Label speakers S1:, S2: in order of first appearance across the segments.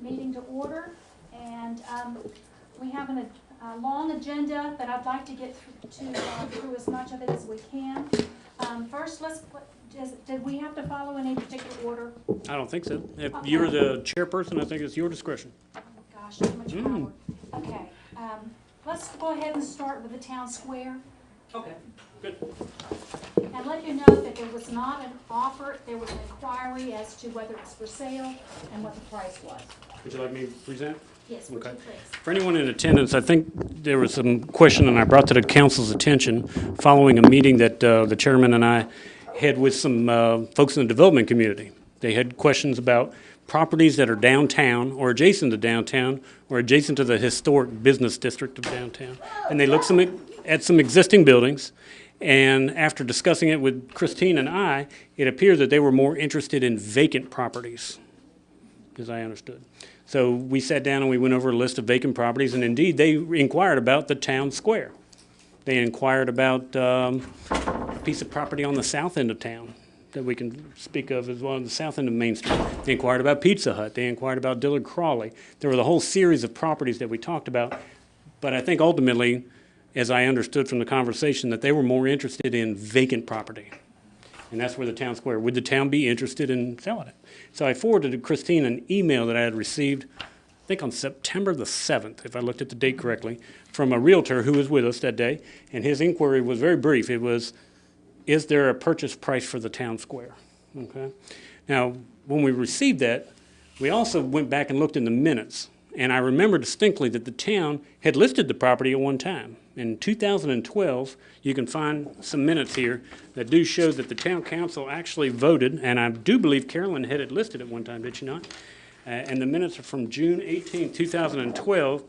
S1: meeting to order, and we have a long agenda, but I'd like to get through as much of it as we can. First, did we have to follow any particular order?
S2: I don't think so. If
S1: Okay.
S2: you're the chairperson, I think it's your discretion.
S1: Oh gosh, too much power. Okay, let's go ahead and start with the town square.
S2: Okay, good.
S1: And let you know that there was not an offer, there was an inquiry as to whether it was for sale and what the price was.
S2: Would you like me to present?
S1: Yes, would you please?
S2: For anyone in attendance, I think there was some question, and I brought to the council's attention following a meeting that the chairman and I had with some folks in the development community. They had questions about properties that are downtown or adjacent to downtown or adjacent to the historic business district of downtown. And they looked at some existing buildings, and after discussing it with Christine and I, it appeared that they were more interested in vacant properties, as I understood. So we sat down and we went over a list of vacant properties, and indeed, they inquired about the town square. They inquired about a piece of property on the south end of town that we can speak of as well, on the south end of Main Street. They inquired about Pizza Hut. They inquired about Dillard Crawley. There was a whole series of properties that we talked about, but I think ultimately, as I understood from the conversation, that they were more interested in vacant property. And that's where the town square, would the town be interested in selling it? So I forwarded to Christine an email that I had received, I think on September the 7th, if I looked at the date correctly, from a realtor who was with us that day. And his inquiry was very brief. It was, is there a purchase price for the town square? Okay. Now, when we received that, we also went back and looked in the minutes. And I remember distinctly that the town had listed the property at one time. In 2012, you can find some minutes here that do show that the town council actually voted, and I do believe Carolyn had it listed at one time, did she not? And the minutes are from June 18, 2012,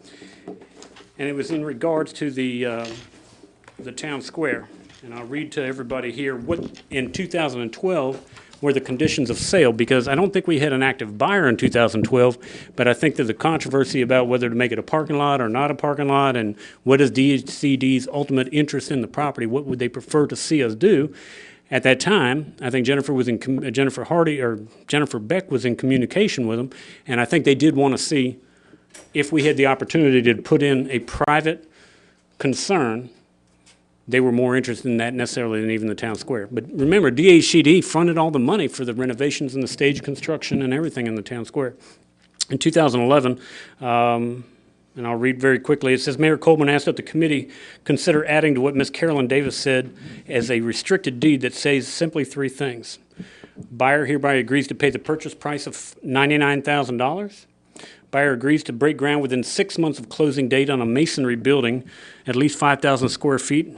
S2: and it was in regards to the town square. And I'll read to everybody here what in 2012 were the conditions of sale, because I don't think we had an active buyer in 2012, but I think there's a controversy about whether to make it a parking lot or not a parking lot, and what is DHCD's ultimate interest in the property, what would they prefer to see us do. At that time, I think Jennifer Beck was in communication with them, and I think they did want to see if we had the opportunity to put in a private concern. They were more interested in that necessarily than even the town square. But remember, DHCD funded all the money for the renovations and the stage construction and everything in the town square. In 2011, and I'll read very quickly, it says, Mayor Coleman asked that the committee consider adding to what Ms. Carolyn Davis said as a restricted deed that says simply three things. Buyer hereby agrees to pay the purchase price of $99,000. Buyer agrees to break ground within 6 months of closing date on a masonry building at least 5,000 square feet,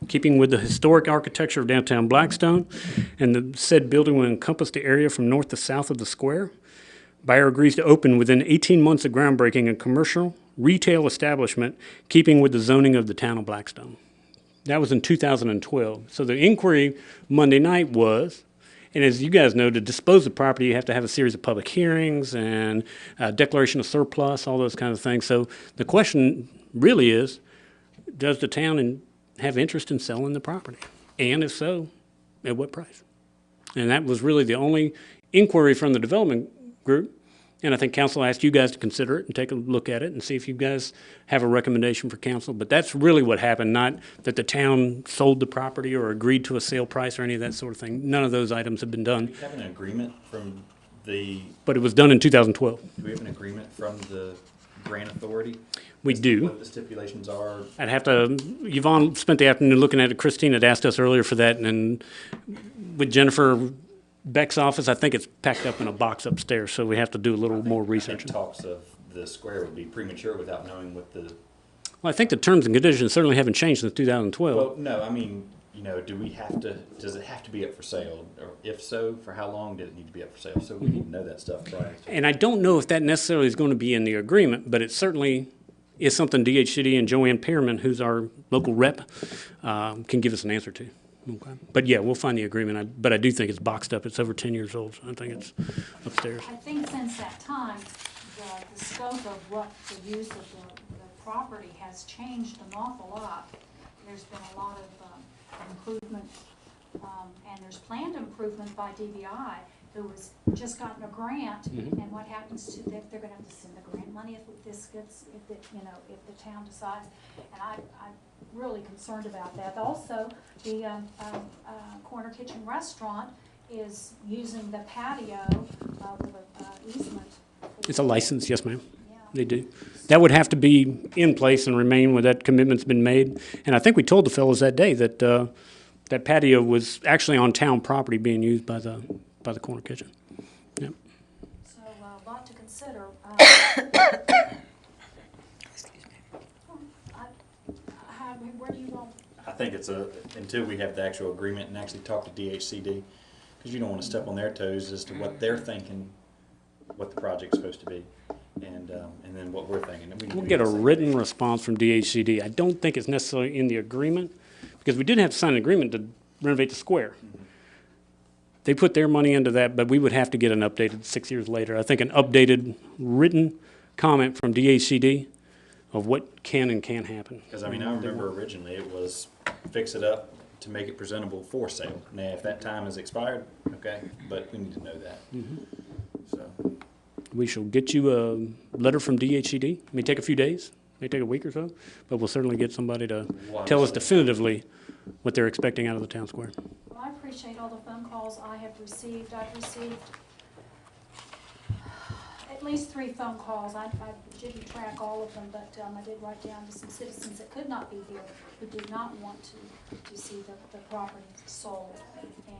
S2: keeping with the historic architecture of downtown Blackstone, and the said building will encompass the area from north to south of the square. Buyer agrees to open within 18 months of groundbreaking a commercial retail establishment, keeping with the zoning of the town of Blackstone. That was in 2012. So the inquiry Monday night was, and as you guys know, to dispose of property, you have to have a series of public hearings and declaration of surplus, all those kinds of things. So the question really is, does the town have interest in selling the property? And if so, at what price? And that was really the only inquiry from the development group. And I think council asked you guys to consider it and take a look at it and see if you guys have a recommendation for council. But that's really what happened, not that the town sold the property or agreed to a sale price or any of that sort of thing. None of those items have been done.
S3: Do we have an agreement from the...
S2: But it was done in 2012.
S3: Do we have an agreement from the grant authority?
S2: We do.
S3: What the stipulations are?
S2: I'd have to, Yvonne spent the afternoon looking at it. Christine had asked us earlier for that. And with Jennifer Beck's office, I think it's packed up in a box upstairs, so we have to do a little more research.
S3: I think talks of the square would be premature without knowing what the...
S2: Well, I think the terms and conditions certainly haven't changed since 2012.
S3: Well, no, I mean, do we have to, does it have to be up for sale? Or if so, for how long did it need to be up for sale? So we need to know that stuff prior to...
S2: And I don't know if that necessarily is going to be in the agreement, but it certainly is something DHCD and Joanne Pearman, who's our local rep, can give us an answer to. Okay. But yeah, we'll find the agreement. But I do think it's boxed up. It's over 10 years old, so I think it's upstairs.
S1: I think since that time, the scope of what the use of the property has changed an awful lot. There's been a lot of improvement, and there's planned improvement by DBI who has just gotten a grant,
S2: Mhm.
S1: and what happens to them, they're gonna have to send the grant money if this gets, if the, you know, if the town decides. And I'm really concerned about that. Also, the, Corner Kitchen Restaurant is using the patio, with a, easement.
S2: It's a license, yes, ma'am.
S1: Yeah.
S2: They do. That would have to be in place and remain when that commitment's been made. And I think we told the fellows that day that that patio was actually on town property being used by the Corner Kitchen. Yep.
S1: So, a lot to consider. Where do you want?
S3: I think it's until we have the actual agreement and actually talk to DHCD, because you don't want to step on their toes as to what they're thinking, what the project's supposed to be, and then what we're thinking. And we need to
S2: We'll
S3: be
S2: get a
S3: on the same
S2: written
S3: page.
S2: response from DHCD. I don't think it's necessarily in the agreement, because we did have to sign an agreement to renovate the square. They put their money into that, but we would have to get an updated 6 years later. I think an updated written comment from DHCD of what can and can't happen.
S3: Because I mean, I remember originally it was fix it up to make it presentable for sale. Now, if that time has expired, okay, but we need to know that. So,
S2: We shall get you a letter from DHCD. It may take a few days, may take a week or so, but we'll certainly get somebody to tell us definitively what they're expecting out of the town square.
S1: Well, I appreciate all the phone calls I have received. I've received at least 3 phone calls. I didn't track all of them, but I did write down to some citizens that could not be here, who did not want to see the property sold. And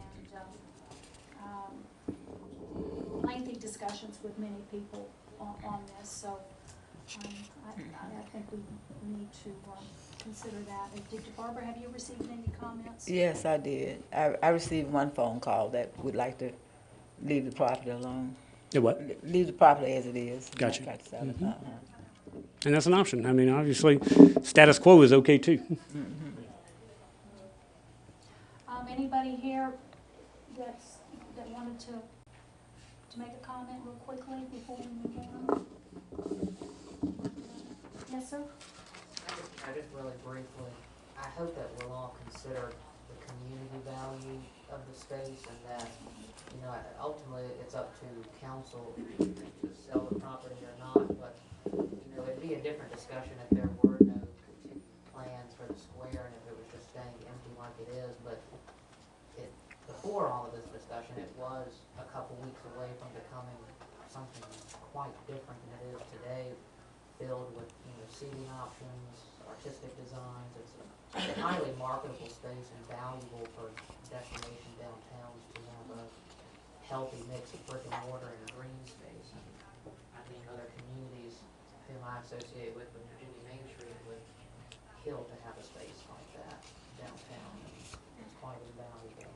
S1: lengthy discussions with many people on this. So I think we need to consider that. Did Barbara, have you received any comments?
S4: Yes, I did. I received one phone call that would like to leave the property alone.
S2: Yeah, what?
S4: Leave the property as it is.
S2: Gotcha.
S4: Not try to sell it.
S2: And that's an option. I mean, obviously, status quo is okay too.
S1: Anybody here that wanted to make a comment real quickly before we move on? Yes, sir?
S5: I just really briefly, I hope that we'll all consider the community value of the space, and that, you know, ultimately it's up to council to sell the property or not, but, you know, it'd be a different discussion if there were no continued plans for the square and if it was just staying empty like it is, but before all of this discussion, it was a couple weeks away from becoming something quite different than it is today, filled with, you know, seating options, artistic designs. It's a highly marketable space and valuable for destination downtowns to have a healthy mix of brick and mortar and green space. And I think other communities whom I associate with Virginia Main Street would kill to have a space like that downtown. It's quite as valuable.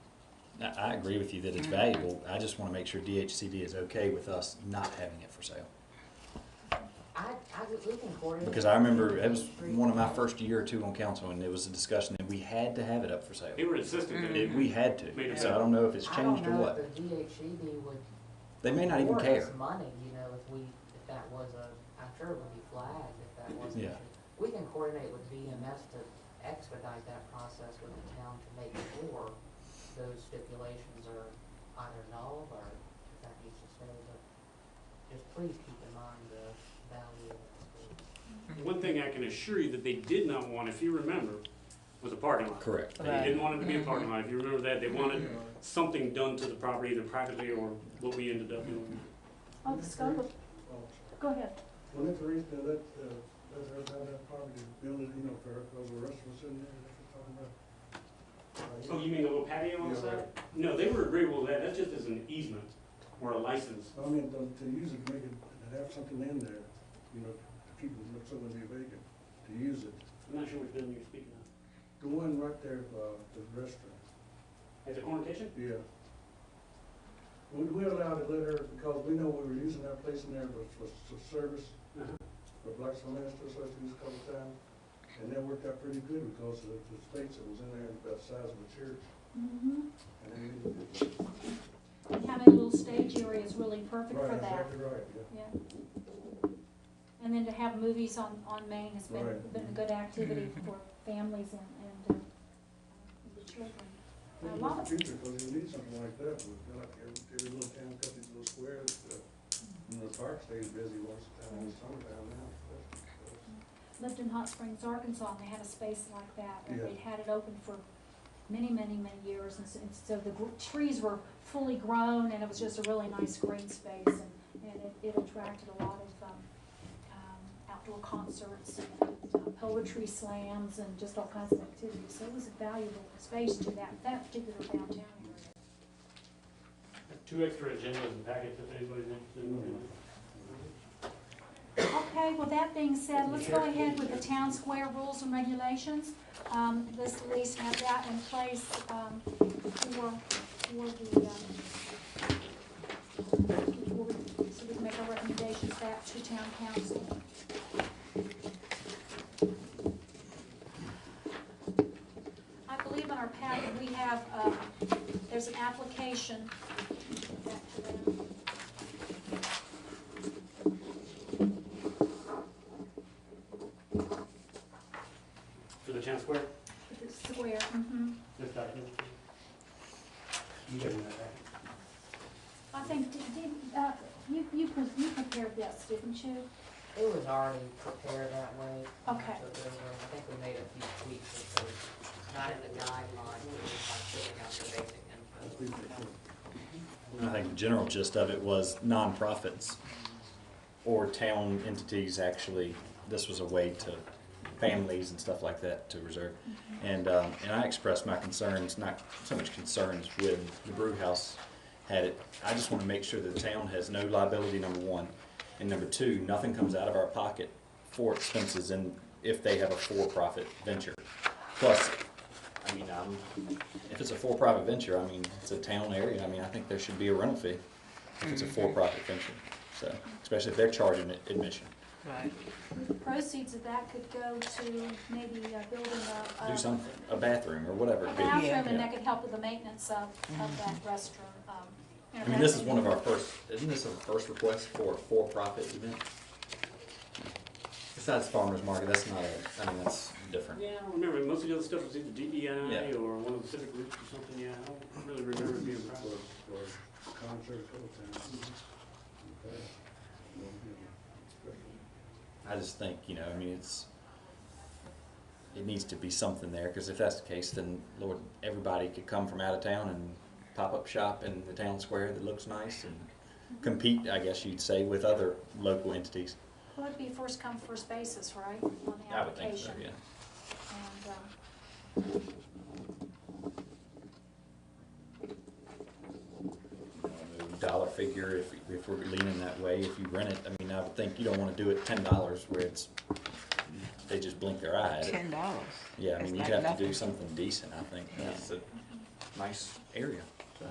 S3: I agree with you that it's valuable. I just want to make sure DHCD is okay with us not having it for sale.
S5: We can coordinate.
S3: Because I remember it was one of my first year or two on council, and it was a discussion that we had to have it up for sale.
S2: They were insistent that
S3: We had to. So I don't know if it's changed or what.
S5: I don't know if the DHCD would.
S3: They may not even
S5: award
S3: care.
S5: us money, you know, if that was I'm sure it would be flagged if that was an
S3: Yeah.
S5: issue. We can coordinate with VMS to expedite that process with the town to make sure those stipulations are either null or if that needs to stay, but just please keep in mind the value of that space.
S2: One thing I can assure you that they did not want, if you remember, was a parking lot.
S3: Correct.
S2: They didn't want it to be a parking lot. If you remember that, they wanted something done to the property, either privately or what we ended up doing.
S1: Oh, the scope of, go ahead.
S6: Well, that's the reason they let her have that property, build it, you know, for the restaurants in there, that's what I'm talking about.
S2: Oh, you mean the little patio on the
S6: Yeah.
S2: side? No, they were agreeable with that. That's just as an easement or a license.
S6: I mean, to use it, make it, to have something in there, you know, to keep it, so it be vacant, to use it.
S2: I'm not sure which building you're speaking of.
S6: The one right there, the restaurant,
S2: At the corner kitchen?
S6: yeah. We allowed to let her, because we know we were using that place in there for service, for Black Semester, so to use a couple of times. And that worked out pretty good because of the space that was in there, about the size of a church.
S1: Mm-hmm.
S6: And then
S1: And having a little stage area is really perfect for
S6: right,
S1: that.
S6: exactly right, yeah.
S1: Yeah. And then to have movies on Main has been a good activity for families and the children. A
S6: In
S1: lot
S6: the
S1: of,
S6: future, because you need something like that, like every little town park stays busy most of the time in the summertime now.
S1: Lived in Hot Springs, Arkansas, and they had a space like that, and
S6: Yeah.
S1: they'd had it open for many, many, many years, and so the trees were fully grown, and it was just a really nice green space, and it attracted a lot of outdoor concerts, and poetry slams, and just all kinds of activities, so it was a valuable space to that particular downtown area.
S2: 2 extra agendas and packets if anybody's interested in.
S1: Okay, well, that being said, let's go ahead with the town square rules and regulations. Let's at least have that in place, before so we can make our recommendations back to town council. I believe in our packet, we have, there's an application. Back to that.
S2: For the town square?
S1: The square, mm-hmm.
S2: This document? You gave me that back.
S1: I think, you prepared this, didn't you?
S5: It was already prepared that way.
S1: Okay.
S5: So there were, I think we made a few tweaks, so it's not in the guidelines, but it's like filling out the basic info.
S3: I think the general gist of it was nonprofits or town entities actually, this was a way to families and stuff like that to reserve. And I expressed my concerns, not so much concerns with the brew house had it. I just want to make sure that the town has no liability, number one. And number two, nothing comes out of our pocket for expenses and if they have a for-profit venture. Plus, I mean, if it's a for-profit venture, I mean, it's a town area, I mean, I think there should be a rental fee if it's a for-profit venture. So, especially if they're charging admission.
S4: Right.
S1: The proceeds of that could go to maybe building
S3: Do something, a bathroom or whatever
S1: a
S3: it be.
S1: bathroom, and
S3: Yeah.
S1: that could help with the maintenance of that restroom.
S3: I mean, this is one of our first, isn't this our first request for a for-profit event? Besides farmer's market, that's not a, I mean, that's different.
S2: Yeah, I don't remember. Most of the other stuff was either DEI
S3: Yeah.
S2: or one of the civic groups or something, yeah. I don't really remember it being private.
S6: For concert, couple times. Okay.
S3: I just think, you know, I mean, it needs to be something there, because if that's the case, then Lord, everybody could come from out of town and pop up shop in the town square that looks nice and compete, I guess you'd say, with other local entities.
S1: Well, it'd be first come, first basis, right, on the
S3: I would think so,
S1: application.
S3: yeah.
S1: And,
S3: Dollar figure, if we're leaning that way, if you rent it, I mean, I would think you don't wanna do it $10 where it's, they just blink their eye at it.
S4: $10.
S3: Yeah, I
S4: That's
S3: mean, you'd
S4: like
S3: have to
S4: nothing.
S3: do something decent, I think. That's a nice area, so.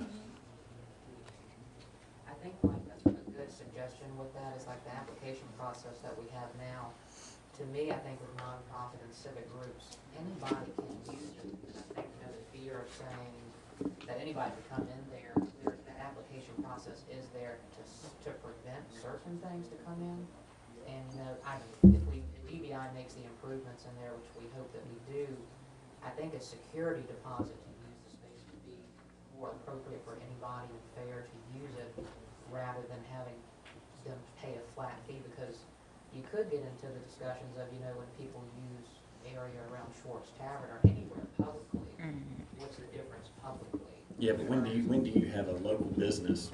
S5: I think like that's a good suggestion with that is like the application process that we have now. To me, I think with nonprofit and civic groups, anybody can use it. And I think, you know, the fear of saying that anybody could come in there, the application process is there to prevent certain things to come in. And, you know, if DBI makes the improvements in there, which we hope that we do, I think a security deposit to use the space would be more appropriate for anybody and fair to use it rather than having them pay a flat fee, because you could get into the discussions of, you know, when people use area around Schwartz Tavern or anywhere publicly, what's the difference publicly?
S3: Yeah, but when do you have a local business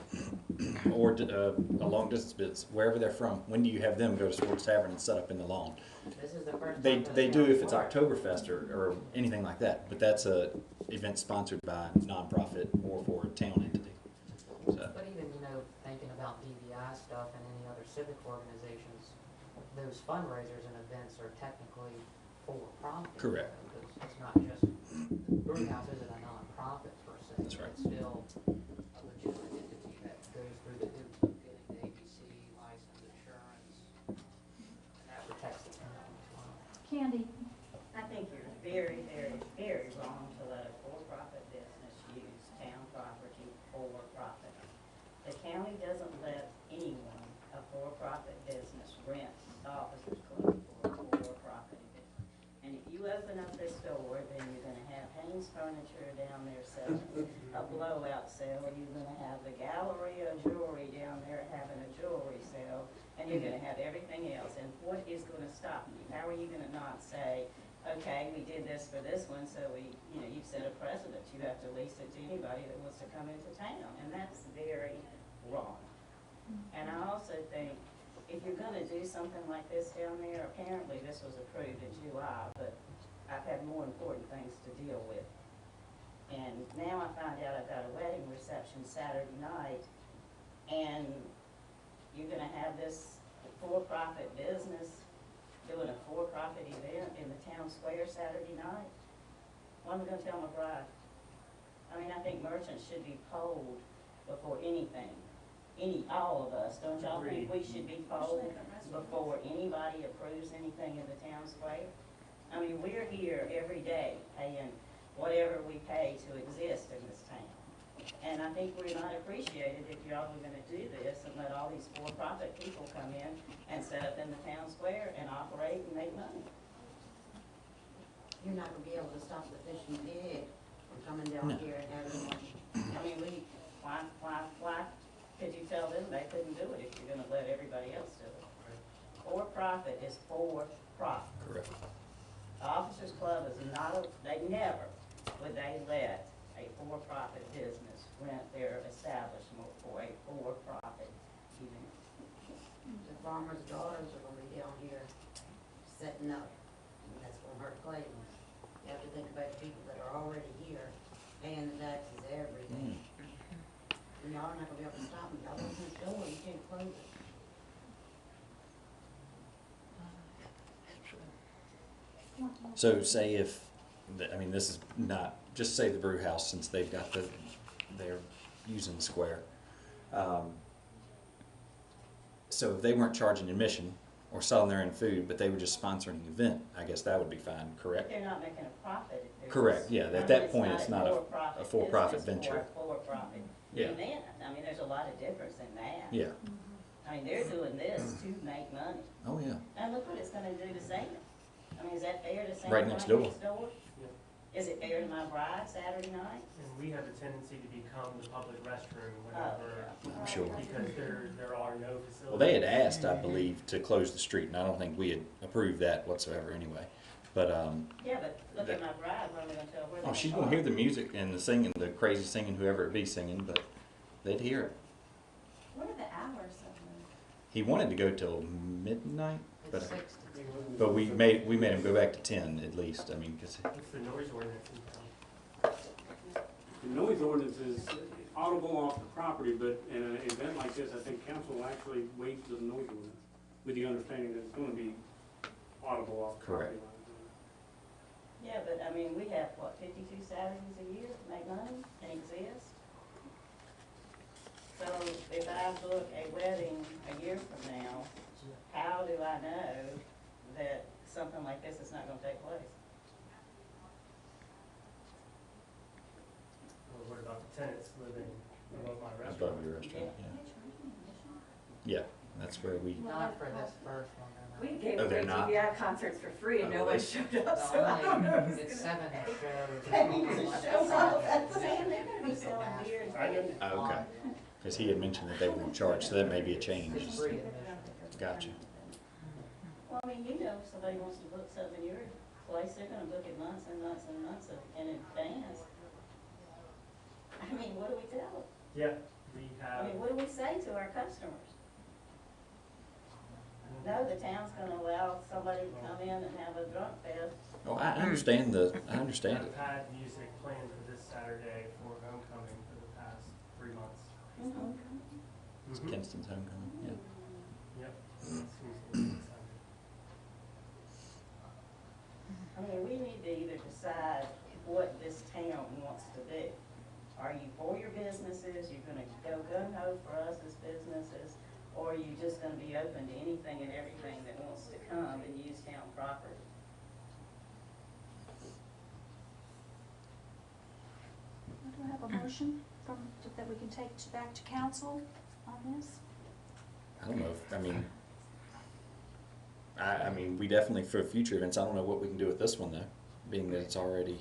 S3: or a long distance business, wherever they're from, when do you have them go to Sports Tavern and set up in the lawn?
S5: This is the first
S3: They
S5: time that
S3: do if it's
S5: worked.
S3: Oktoberfest or anything like that, but that's a event sponsored by nonprofit or for a town entity. So,
S5: But even, you know, thinking about BVI stuff and any other civic organizations, those fundraisers and events are technically for profit.
S3: Correct.
S5: Because it's not just, the brew house isn't a nonprofit per se.
S3: That's right.
S5: It's still a legitimate entity that goes through the hoops of getting the ABC license, insurance, and that protects the town as well.
S1: Candy,
S7: I think you're very, very, very wrong to let a for-profit business use town property for profit. The county doesn't let anyone, a for-profit business, rent the officers club for a for-profit event. And if you open up this door, then you're gonna have Haynes Furniture down there selling a blowout sale. You're gonna have the Gallery of Jewelry down there having a jewelry sale. and you're gonna have everything else, and what is gonna stop you? How are you gonna not say, okay, we did this for this one, so you've set a precedent, you have to lease it to anybody that wants to come into town, and that's very wrong. And I also think, if you're gonna do something like this down there, apparently this was approved in July, but I've had more important things to deal with. And now I find out I've got a wedding reception Saturday night, and you're gonna have this for-profit business doing a for-profit event in the town square Saturday night. What am I gonna tell my bride? I mean, I think merchants should be polled before anything. All of us, don't y'all think we should be polled before anybody approves anything in the town square? I mean, we're here every day paying whatever we pay to exist in this town. And I think we're not appreciated if y'all are gonna do this and let all these for-profit people come in and set up in the town square and operate and make money.
S5: You're not gonna be able to stop the fishing pig from coming down
S3: No.
S5: here and having one. I mean, why could you tell them they couldn't do it if you're gonna let everybody else do it? For-profit is for-profit.
S3: Correct.
S5: The Officers Club is not, they never would they let a for-profit business rent their establishment for a for-profit event. The farmers' daughters are gonna be down here setting up, and that's gonna hurt Clayton. You have to think about the people that are already here, paying the taxes every day. And y'all are not gonna be able to stop them, y'all open this door, you can't close it.
S3: So say if, I mean, this is not, just say the brew house, since they've got they're using the square. So if they weren't charging admission or selling their own food, but they were just sponsoring the event, I guess that would be fine,
S5: But
S3: correct?
S5: they're not making a profit. If they're
S3: Correct,
S5: just-
S3: yeah,
S5: I
S3: at
S5: mean,
S3: that point, it's not a
S5: for-profit
S3: for-profit
S5: business
S3: venture.
S5: or a for-profit
S3: Yeah.
S5: event. I mean, there's a lot of difference in that.
S3: Yeah,
S5: I mean, they're doing this to make money.
S3: oh, yeah.
S5: And look what it's gonna do to Sam. I mean, is that fair to Sam?
S3: Right next door.
S8: Yeah.
S5: Is it fair to my bride Saturday night?
S8: And we have a tendency to become the public restroom
S5: Oh,
S8: whenever,
S5: yeah.
S3: I'm sure.
S8: because there are no facilities.
S3: Well, they had asked, I believe, to close the street, and I don't think we had approved that whatsoever anyway. But,
S5: Yeah, but look at my bride, what am I gonna tell her?
S3: oh, she's gonna hear the music and the singing, the crazy singing, whoever it be singing, but they'd hear it.
S1: What are the hours of
S3: He wanted to go till midnight, but,
S5: It's 6 to
S3: but we made him go back to 10 at least, I mean, 'cause
S8: What's the noise ordinance in town?
S2: The noise ordinance is audible off the property, but in an event like this, I think council will actually waive the noise ordinance with the understanding that it's gonna be audible off the property
S3: Correct.
S2: line.
S5: Yeah, but I mean, we have, what, 52 Saturdays a year to make money and exist? So if I book a wedding a year from now, how do I know that something like this is not gonna take place?
S8: Or what about the tenants living above my
S3: above
S8: restaurant?
S3: your restaurant, yeah. Yeah, that's where we,
S5: Not for this first one,
S9: We gave
S3: Oh, they're
S9: away
S3: not?
S9: GBI concerts for free and
S3: Oh,
S9: no one
S3: really?
S9: showed up, so I don't know who's
S5: It's
S9: gonna
S5: 7 shows.
S9: pay to show up. That's
S5: Man, they're gonna be selling beer and
S2: I didn't-
S3: oh, okay. Because he had mentioned that they were gonna charge, so that may be a change.
S5: It's free admission.
S3: Gotcha.
S5: Well, I mean, you know, if somebody wants to book something in your place, they're gonna book it months and months and months in advance. I mean, what do we tell them?
S8: Yeah, we
S5: I
S8: have,
S5: mean, what do we say to our customers? No, the town's gonna allow somebody to come in and have a drunk fest.
S3: Oh, I understand I understand
S8: I've
S3: it.
S8: had music planned for this Saturday for homecoming for the past 3 months.
S3: It's
S8: Mhm.
S3: Kinston's homecoming, yeah.
S8: Yep. Seems to be exciting.
S5: I mean, we need to either decide what this town wants to do. Are you for your businesses, you're gonna go gung-ho for us as businesses, or are you just gonna be open to anything and everything that wants to come and use town property?
S1: Do I have a motion that we can take back to council on this?
S3: I don't know, I mean, we definitely, for future events, I don't know what we can do with this one though, being that it's already,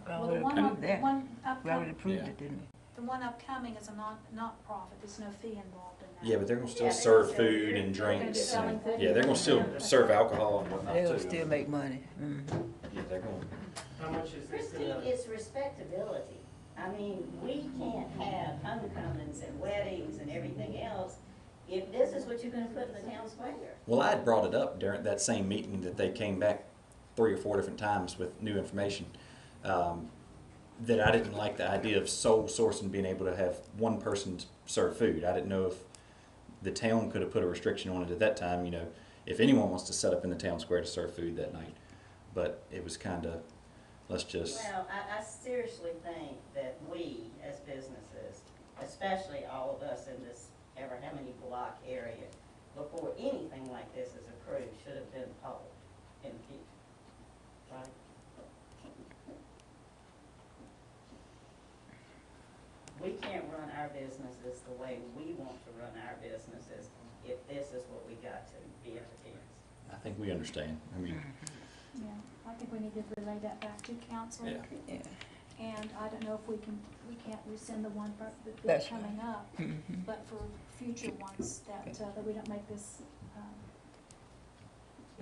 S4: We
S1: Well,
S4: already
S1: the one,
S4: approved that.
S1: one
S4: We already
S1: upcoming,
S4: approved
S3: Yeah.
S4: it, didn't we?
S1: the one upcoming is a not-profit, there's no fee involved in that.
S3: Yeah, but they're gonna still
S7: Yeah, they're
S3: serve
S7: gonna
S3: food
S7: serve-
S3: and
S1: they're gonna be
S3: drinks.
S1: selling
S3: And,
S1: food.
S3: yeah, they're gonna still serve alcohol and whatnot
S4: They
S3: too.
S4: will still make money.
S3: Yeah, they're gonna.
S8: How much is this?
S7: Christine, it's respectability. I mean, we can't have homecomings and weddings and everything else if this is what you're gonna put in the town square.
S3: Well, I had brought it up during that same meeting that they came back 3 or 4 different times with new information. That I didn't like the idea of sole sourcing, being able to have one person serve food. I didn't know if the town could have put a restriction on it at that time, you know, if anyone wants to set up in the town square to serve food that night. But it was kind of, let's just,
S7: Well, I seriously think that we, as businesses, especially all of us in this ever how many block area, before anything like this is approved, should have been polled in the future, right? We can't run our businesses the way we want to run our businesses if this is what we got to be up against.
S3: I think we understand. I mean,
S1: Yeah, I think we need to relay that back to council.
S3: yeah.
S4: Yeah.
S1: And I don't know if we can't rescind the one that's
S4: That's
S1: coming up,
S4: Mhm.
S1: but for future ones, that we don't make this,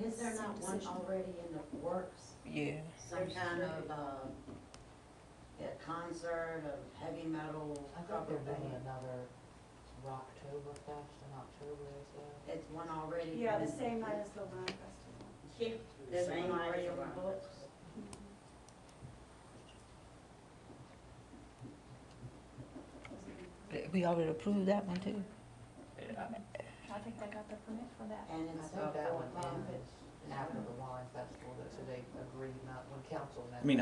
S9: Is there not one
S1: decision.
S9: already in the works?
S4: Yeah.
S9: Some kind of, a concert of heavy metal,
S5: I think
S9: cover
S5: they're doing
S9: band?
S5: another Rocktoberfest in October as well.
S9: It's one already.
S10: Yeah, the same night as the wine festival.
S7: Yeah,
S9: The
S7: same
S9: same
S7: already
S9: night as
S7: on the
S9: the
S7: books.
S4: We already approved that one too.
S1: I think they got the permit for that.
S9: And
S5: I
S9: it's
S5: think
S9: not
S5: that
S9: for
S5: one
S9: profit.
S5: ends after the wine festival, that's who they agreed not, when council met.
S3: I mean,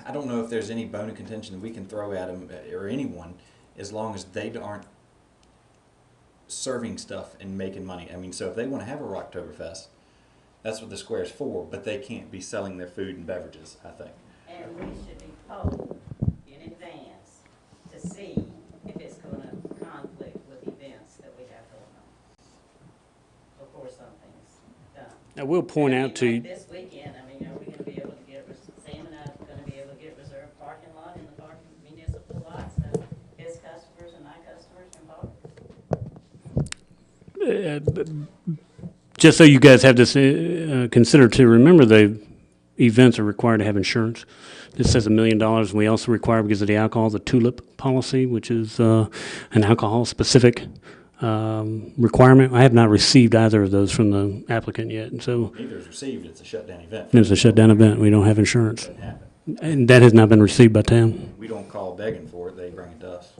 S3: I don't know if there's any bone of contention that we can throw at them or anyone, as long as they aren't serving stuff and making money. I mean, so if they want to have a Rocktoberfest, that's what the square's for, but they can't be selling their food and beverages, I think.
S7: And we should be polled in advance to see if it's gonna conflict with events that we have going on before something's done.
S2: I will point
S7: I mean,
S2: out to you.
S7: like this weekend, I mean, are we gonna be able to get, Sam and I are gonna be able to get reserved parking lot in the parking municipal lots that his customers and my customers can park?
S2: Just so you guys have this consider to remember, the events are required to have insurance. This says $1 million, and we also require, because of the alcohol, the TULIP policy, which is an alcohol-specific requirement. I have not received either of those from the applicant yet, and so
S3: Neither is received, it's a shutdown event.
S2: it's a shutdown event. We don't have insurance,
S3: Doesn't happen.
S2: and that has not been received by town.
S3: We don't call begging for it, they bring it to us.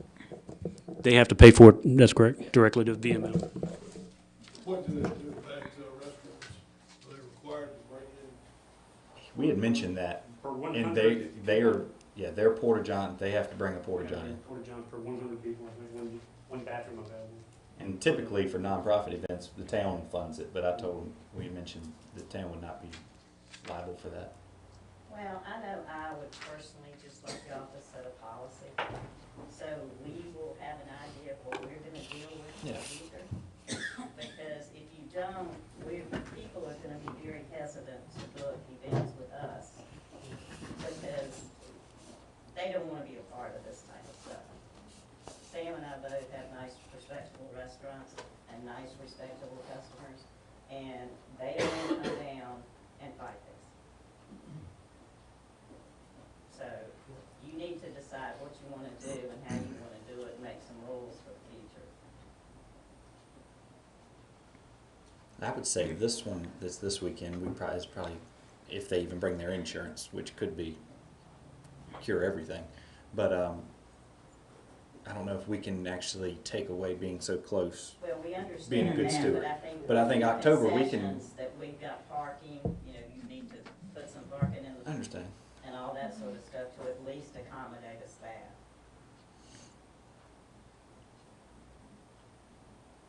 S2: They have to pay for it, that's correct, directly to VML.
S6: What do they do back to restaurants? Are they required to bring in?
S3: We had mentioned that,
S2: For
S3: and they are, yeah, they're porta-john, they have to bring a porta-john in.
S2: Porta-john for 100 people, I think, one bathroom available.
S3: And typically for nonprofit events, the town funds it, but I told them, we mentioned the town would not be liable for that.
S7: Well, I know I would personally just like y'all to set a policy, so we will have an idea of what we're gonna deal with in
S3: Yeah.
S7: the future. Because if you don't, people are gonna be very hesitant to book events with us, because they don't wanna be a part of this type of stuff. Sam and I both have nice, respectable restaurants and nice, respectable customers, and they don't wanna come down and fight this. So you need to decide what you wanna do and how you wanna do it, and make some rules for the future.
S3: I would say this one, this weekend, is probably, if they even bring their insurance, which could be cure everything. But, I don't know if we can actually take away being so close.
S7: Well, we
S3: Being a
S7: understand
S3: good
S7: that,
S3: steward.
S7: but I
S3: But
S7: think.
S3: I think October we can-
S7: concessions That we've got parking, you know, you need to put some parking in
S3: I
S7: the,
S3: understand.
S7: and all that sort of stuff to at least accommodate a staff.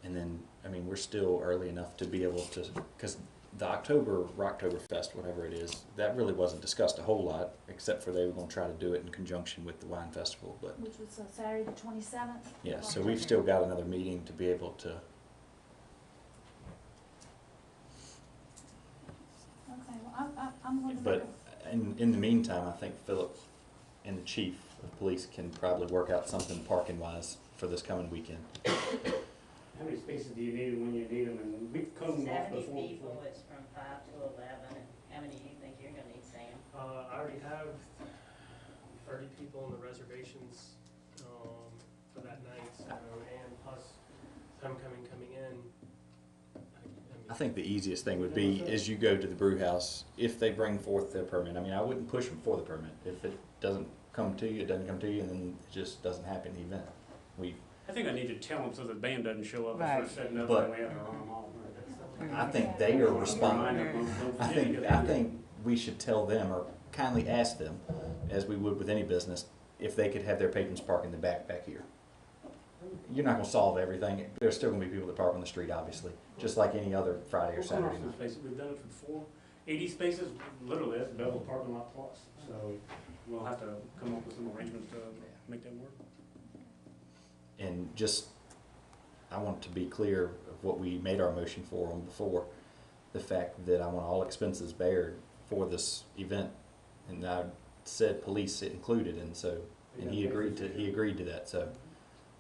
S3: And then, I mean, we're still early enough to be able to, because the Rocktoberfest, whatever it is, that really wasn't discussed a whole lot, except for they were gonna try to do it in conjunction with the wine festival, but,
S1: Which was Saturday the 27th.
S3: yeah, so we've still got another meeting to be able to,
S1: Okay, well, I'm going to.
S3: but in the meantime, I think Philip and the chief the police can probably work out something parking wise for this coming weekend.
S2: How many spaces do you need when you need them? And we've cut them off
S7: 70
S2: before.
S7: people, it's from 5 to 11, and how many do you think you're gonna need, Sam?
S8: I already have 30 people in the reservations, for that night, so, and plus homecoming coming in.
S3: I think the easiest thing would be is you go to the brew house, if they bring forth their permit. I mean, I wouldn't push them for the permit. If it doesn't come to you, it doesn't come to you, and then it just doesn't happen in the event.
S2: I think I need to tell them so the band doesn't show up as
S4: Right.
S2: we're setting up
S3: But-
S2: and we have to run them off.
S3: I think they are responsible. I think we should tell them or kindly ask them, as we would with any business, if they could have their patrons park in the back here. You're not gonna solve everything. There's still gonna be people that park on the street, obviously, just like any other Friday or
S2: We'll come
S3: Saturday
S2: off some
S3: night.
S2: spaces. We've done it for 80 spaces, literally, that's double the parking lot plus. So we'll have to come up with some arrangements to make that work.
S3: And just, I want to be clear of what we made our motion for on before, the fact that I want all expenses bared for this event. And I said police included, and so, and he agreed to that, so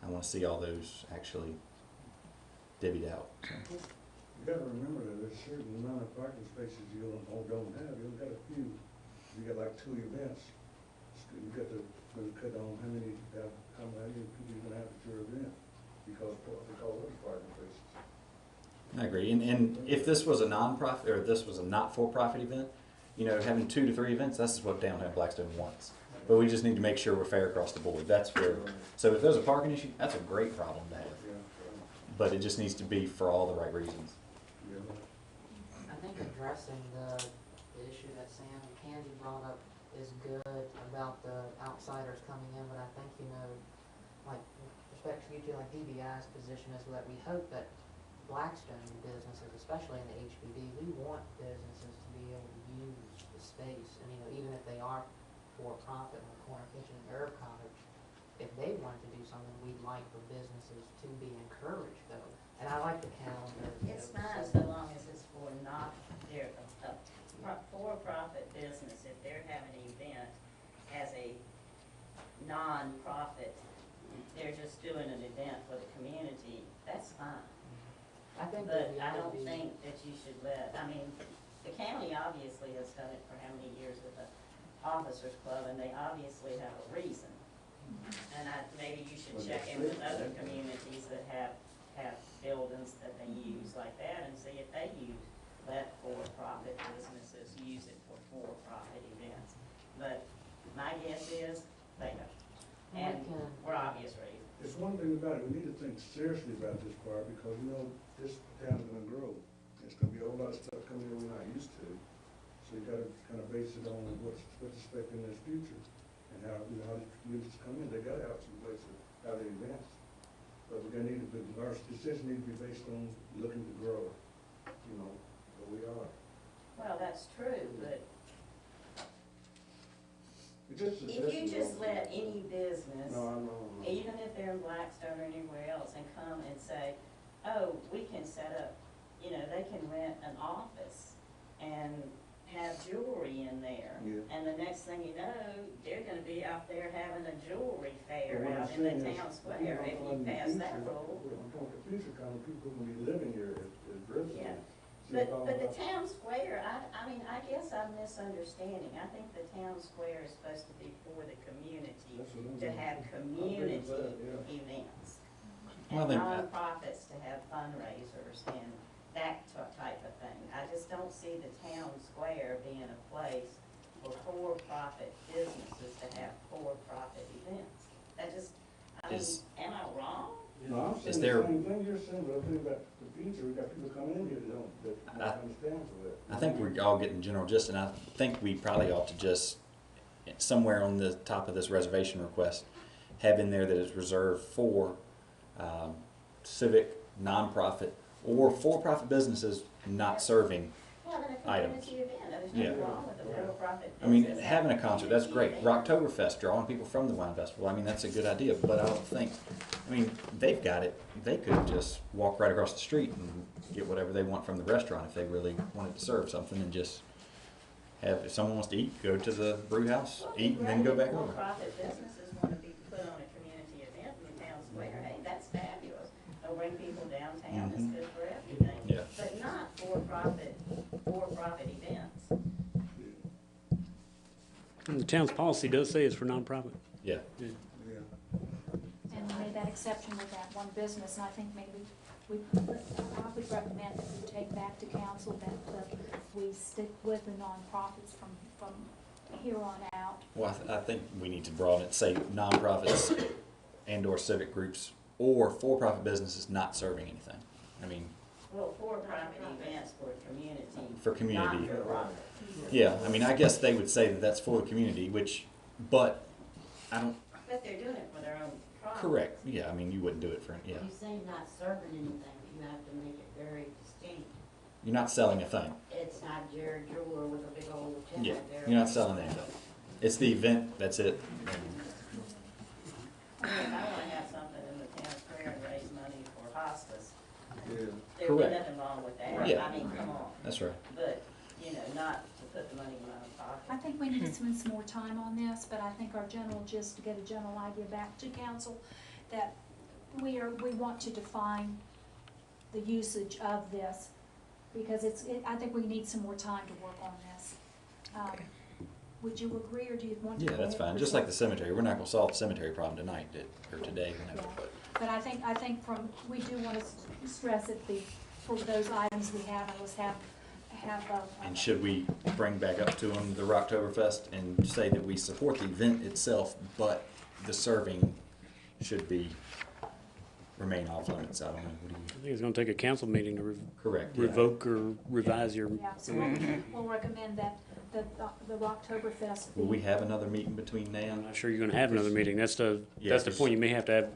S3: I wanna see all those actually divvied out.
S6: You gotta remember that there's a certain amount of parking spaces you don't have. You only got a few. You got like 2 events. You got to cut down how many people you're gonna have at your event because of those parking spaces.
S3: I agree, and if this was a non-profit, or this was a not-for-profit event, you know, having 2 to 3 events, that's what downtown Blackstone wants. But we just need to make sure we're fair across the board. That's where, so if there's a parking issue, that's a great problem to have.
S6: Yeah,
S3: But it just needs to be for all the right reasons.
S6: yeah.
S5: I think addressing the issue that Sam and Candy brought up is good about the outsiders coming in, but I think, you know, like, with respect to you two, like DBI's position is that we hope that Blackstone businesses, especially in the HPD, we want businesses to be able to use the space, and, you know, even if they are for-profit, like Corner Kitchen and Herb Cottage, if they wanted to do something, we'd like for businesses to be encouraged, though. And I like the calendar. you
S7: It's
S5: know,
S7: fine
S5: says-
S7: so long as it's for not, they're a for-profit business, if they're having an event as a non-profit, they're just doing an event for the community, that's fine.
S5: I think
S7: But
S5: that we
S7: I
S5: ought to
S7: don't
S5: be-
S7: think that you should let, I mean, the county obviously has done it for how many years with the Officers Club, and they obviously have a reason. And maybe you should check in with other communities that have buildings that they use like that and see if they let for-profit businesses use it for for-profit events. But my guess is they don't, and for obvious reasons.
S6: It's one thing about it, we need to think seriously about this part because, you know, this town's gonna grow. There's gonna be a whole lot of stuff coming in we're not used to. So you gotta kind of base it on what's expected in this future and how, you know, how the communities come in. They gotta have some place to have their events. But we're gonna need to, our decision needs to be based on looking to grow, you know, but we are.
S7: Well, that's true, but
S6: It's just a
S7: if you
S6: suggestion,
S7: just
S6: though.
S7: let any business,
S6: No, I know.
S7: even if they're in Blackstone or anywhere else, and come and say, oh, we can set up, you know, they can rent an office and have jewelry in there.
S6: Yeah.
S7: And the next thing you know, they're gonna be out there having a jewelry
S6: But
S7: fair
S6: what I'm
S7: out in the
S6: saying is,
S7: town square,
S6: you know,
S7: if
S6: in
S7: you
S6: the
S7: pass that
S6: future,
S7: rule.
S6: I'm talking the future kind of people who will be living here as residents.
S7: Yeah.
S6: See, if
S7: But the
S6: I'm-
S7: town square, I mean, I guess I'm misunderstanding. I think the town square is supposed to be for the community,
S6: That's what I'm
S7: to
S6: saying.
S7: have
S6: I'm
S7: community
S6: agree with that, yeah.
S7: events.
S3: Well, I
S7: And
S3: think
S7: nonprofits to have fundraisers and that type of thing. I just don't see the town square being a place for for-profit businesses to have for-profit events. That just, I mean,
S3: Is-
S7: am I wrong?
S6: No, I'm
S3: Is
S6: saying
S3: there-
S6: the same thing you're saying, but I'm thinking about the future, we got people coming in here that don't understand for that.
S3: I think we're all getting general gist, and I think we probably ought to just, somewhere on the top of this reservation request, have in there that it's reserved for civic, nonprofit, or for-profit businesses not serving.
S7: Having a
S3: Items.
S7: community event, there's
S3: Yeah.
S7: nothing wrong with a for-profit
S3: I mean,
S7: business
S3: having a concert, that's great.
S7: community event.
S3: Rocktoberfest, drawing people from the wine festival, I mean, that's a good idea, but I don't think, I mean, they've got it. They could just walk right across the street and get whatever they want from the restaurant if they really wanted to serve something and just have, if someone wants to eat, go to the brew house,
S7: Well,
S3: eat, and then go back over.
S7: For-profit businesses
S2: The town's policy does say it's for nonprofit.
S3: Yeah.
S6: Yeah.
S1: And we made that exception with that one business, and I think maybe I would recommend that we take back to council that we stick with the nonprofits from here on out.
S3: Well, I think we need to broaden it, say nonprofits and/or civic groups or for-profit businesses not serving anything. I mean,
S7: Well, for-profit events for community.
S3: For community.
S7: Not for profit.
S3: yeah, I mean, I guess they would say that that's for the community, but I don't,
S7: But they're doing it for their own profit.
S3: correct, yeah, I mean, you wouldn't do it for, yeah.
S9: You say not serving anything, but you have to make it very distinct.
S3: You're not selling a thing.
S9: It's not Jared Jeweler with a big old tent
S3: Yeah,
S9: there.
S3: you're not selling anything. It's the event, that's it.
S7: I mean, if I wanna have something in the town square and raise money for hospice,
S6: Yeah.
S7: there'd be
S3: Correct.
S7: nothing wrong with that.
S3: Yeah.
S7: I mean, come on.
S3: That's right.
S7: But, you know, not to put the money in my own
S1: I
S7: pocket.
S1: think we need to spend some more time on this, but I think our general, just to get a general idea back to council, that we want to define the usage of this, because I think we need some more time to work on this. Would you agree, or do you want to?
S3: Yeah,
S1: go
S3: that's
S1: ahead
S3: fine,
S1: and
S3: just like the cemetery, we're not gonna solve the cemetery problem tonight, or today, whenever,
S1: Yeah.
S3: but.
S1: But I think we do want to stress that for those items we have, and let's have
S3: And should we bring back up to them the Rocktoberfest and say that we support the event itself, but the serving should remain off limits? I don't know, what do
S2: I
S3: you,
S2: think it's gonna take a council meeting to
S3: correct? yeah.
S2: revoke or revise your.
S1: yeah, so we'll recommend that the Rocktoberfest be.
S3: Will we have another meeting between now?
S2: I'm not sure you're gonna have another meeting. That's the
S3: Yeah,
S2: point.
S3: 'cause-
S2: You may have to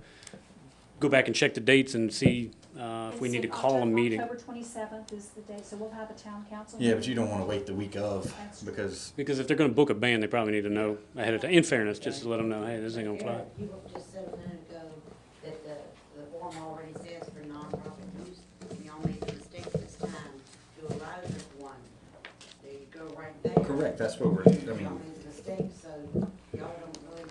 S2: go back and check the dates and see if we need to call a meeting.
S1: October 27th is the day, so we'll have a town council.
S3: Yeah, but
S1: meeting.
S3: you don't wanna wait the week of,
S1: That's-
S3: because,
S2: Because if they're gonna book a band, they probably need to know ahead of time. In fairness, just to let them know, hey, this ain't gonna fly.
S9: You just said a minute ago that the form already says for nonprofit use, and y'all made the mistake this time to allow just one. There you go, right there.
S3: correct, that's what
S9: Y'all
S3: I mean,
S9: made the mistake, so y'all don't really,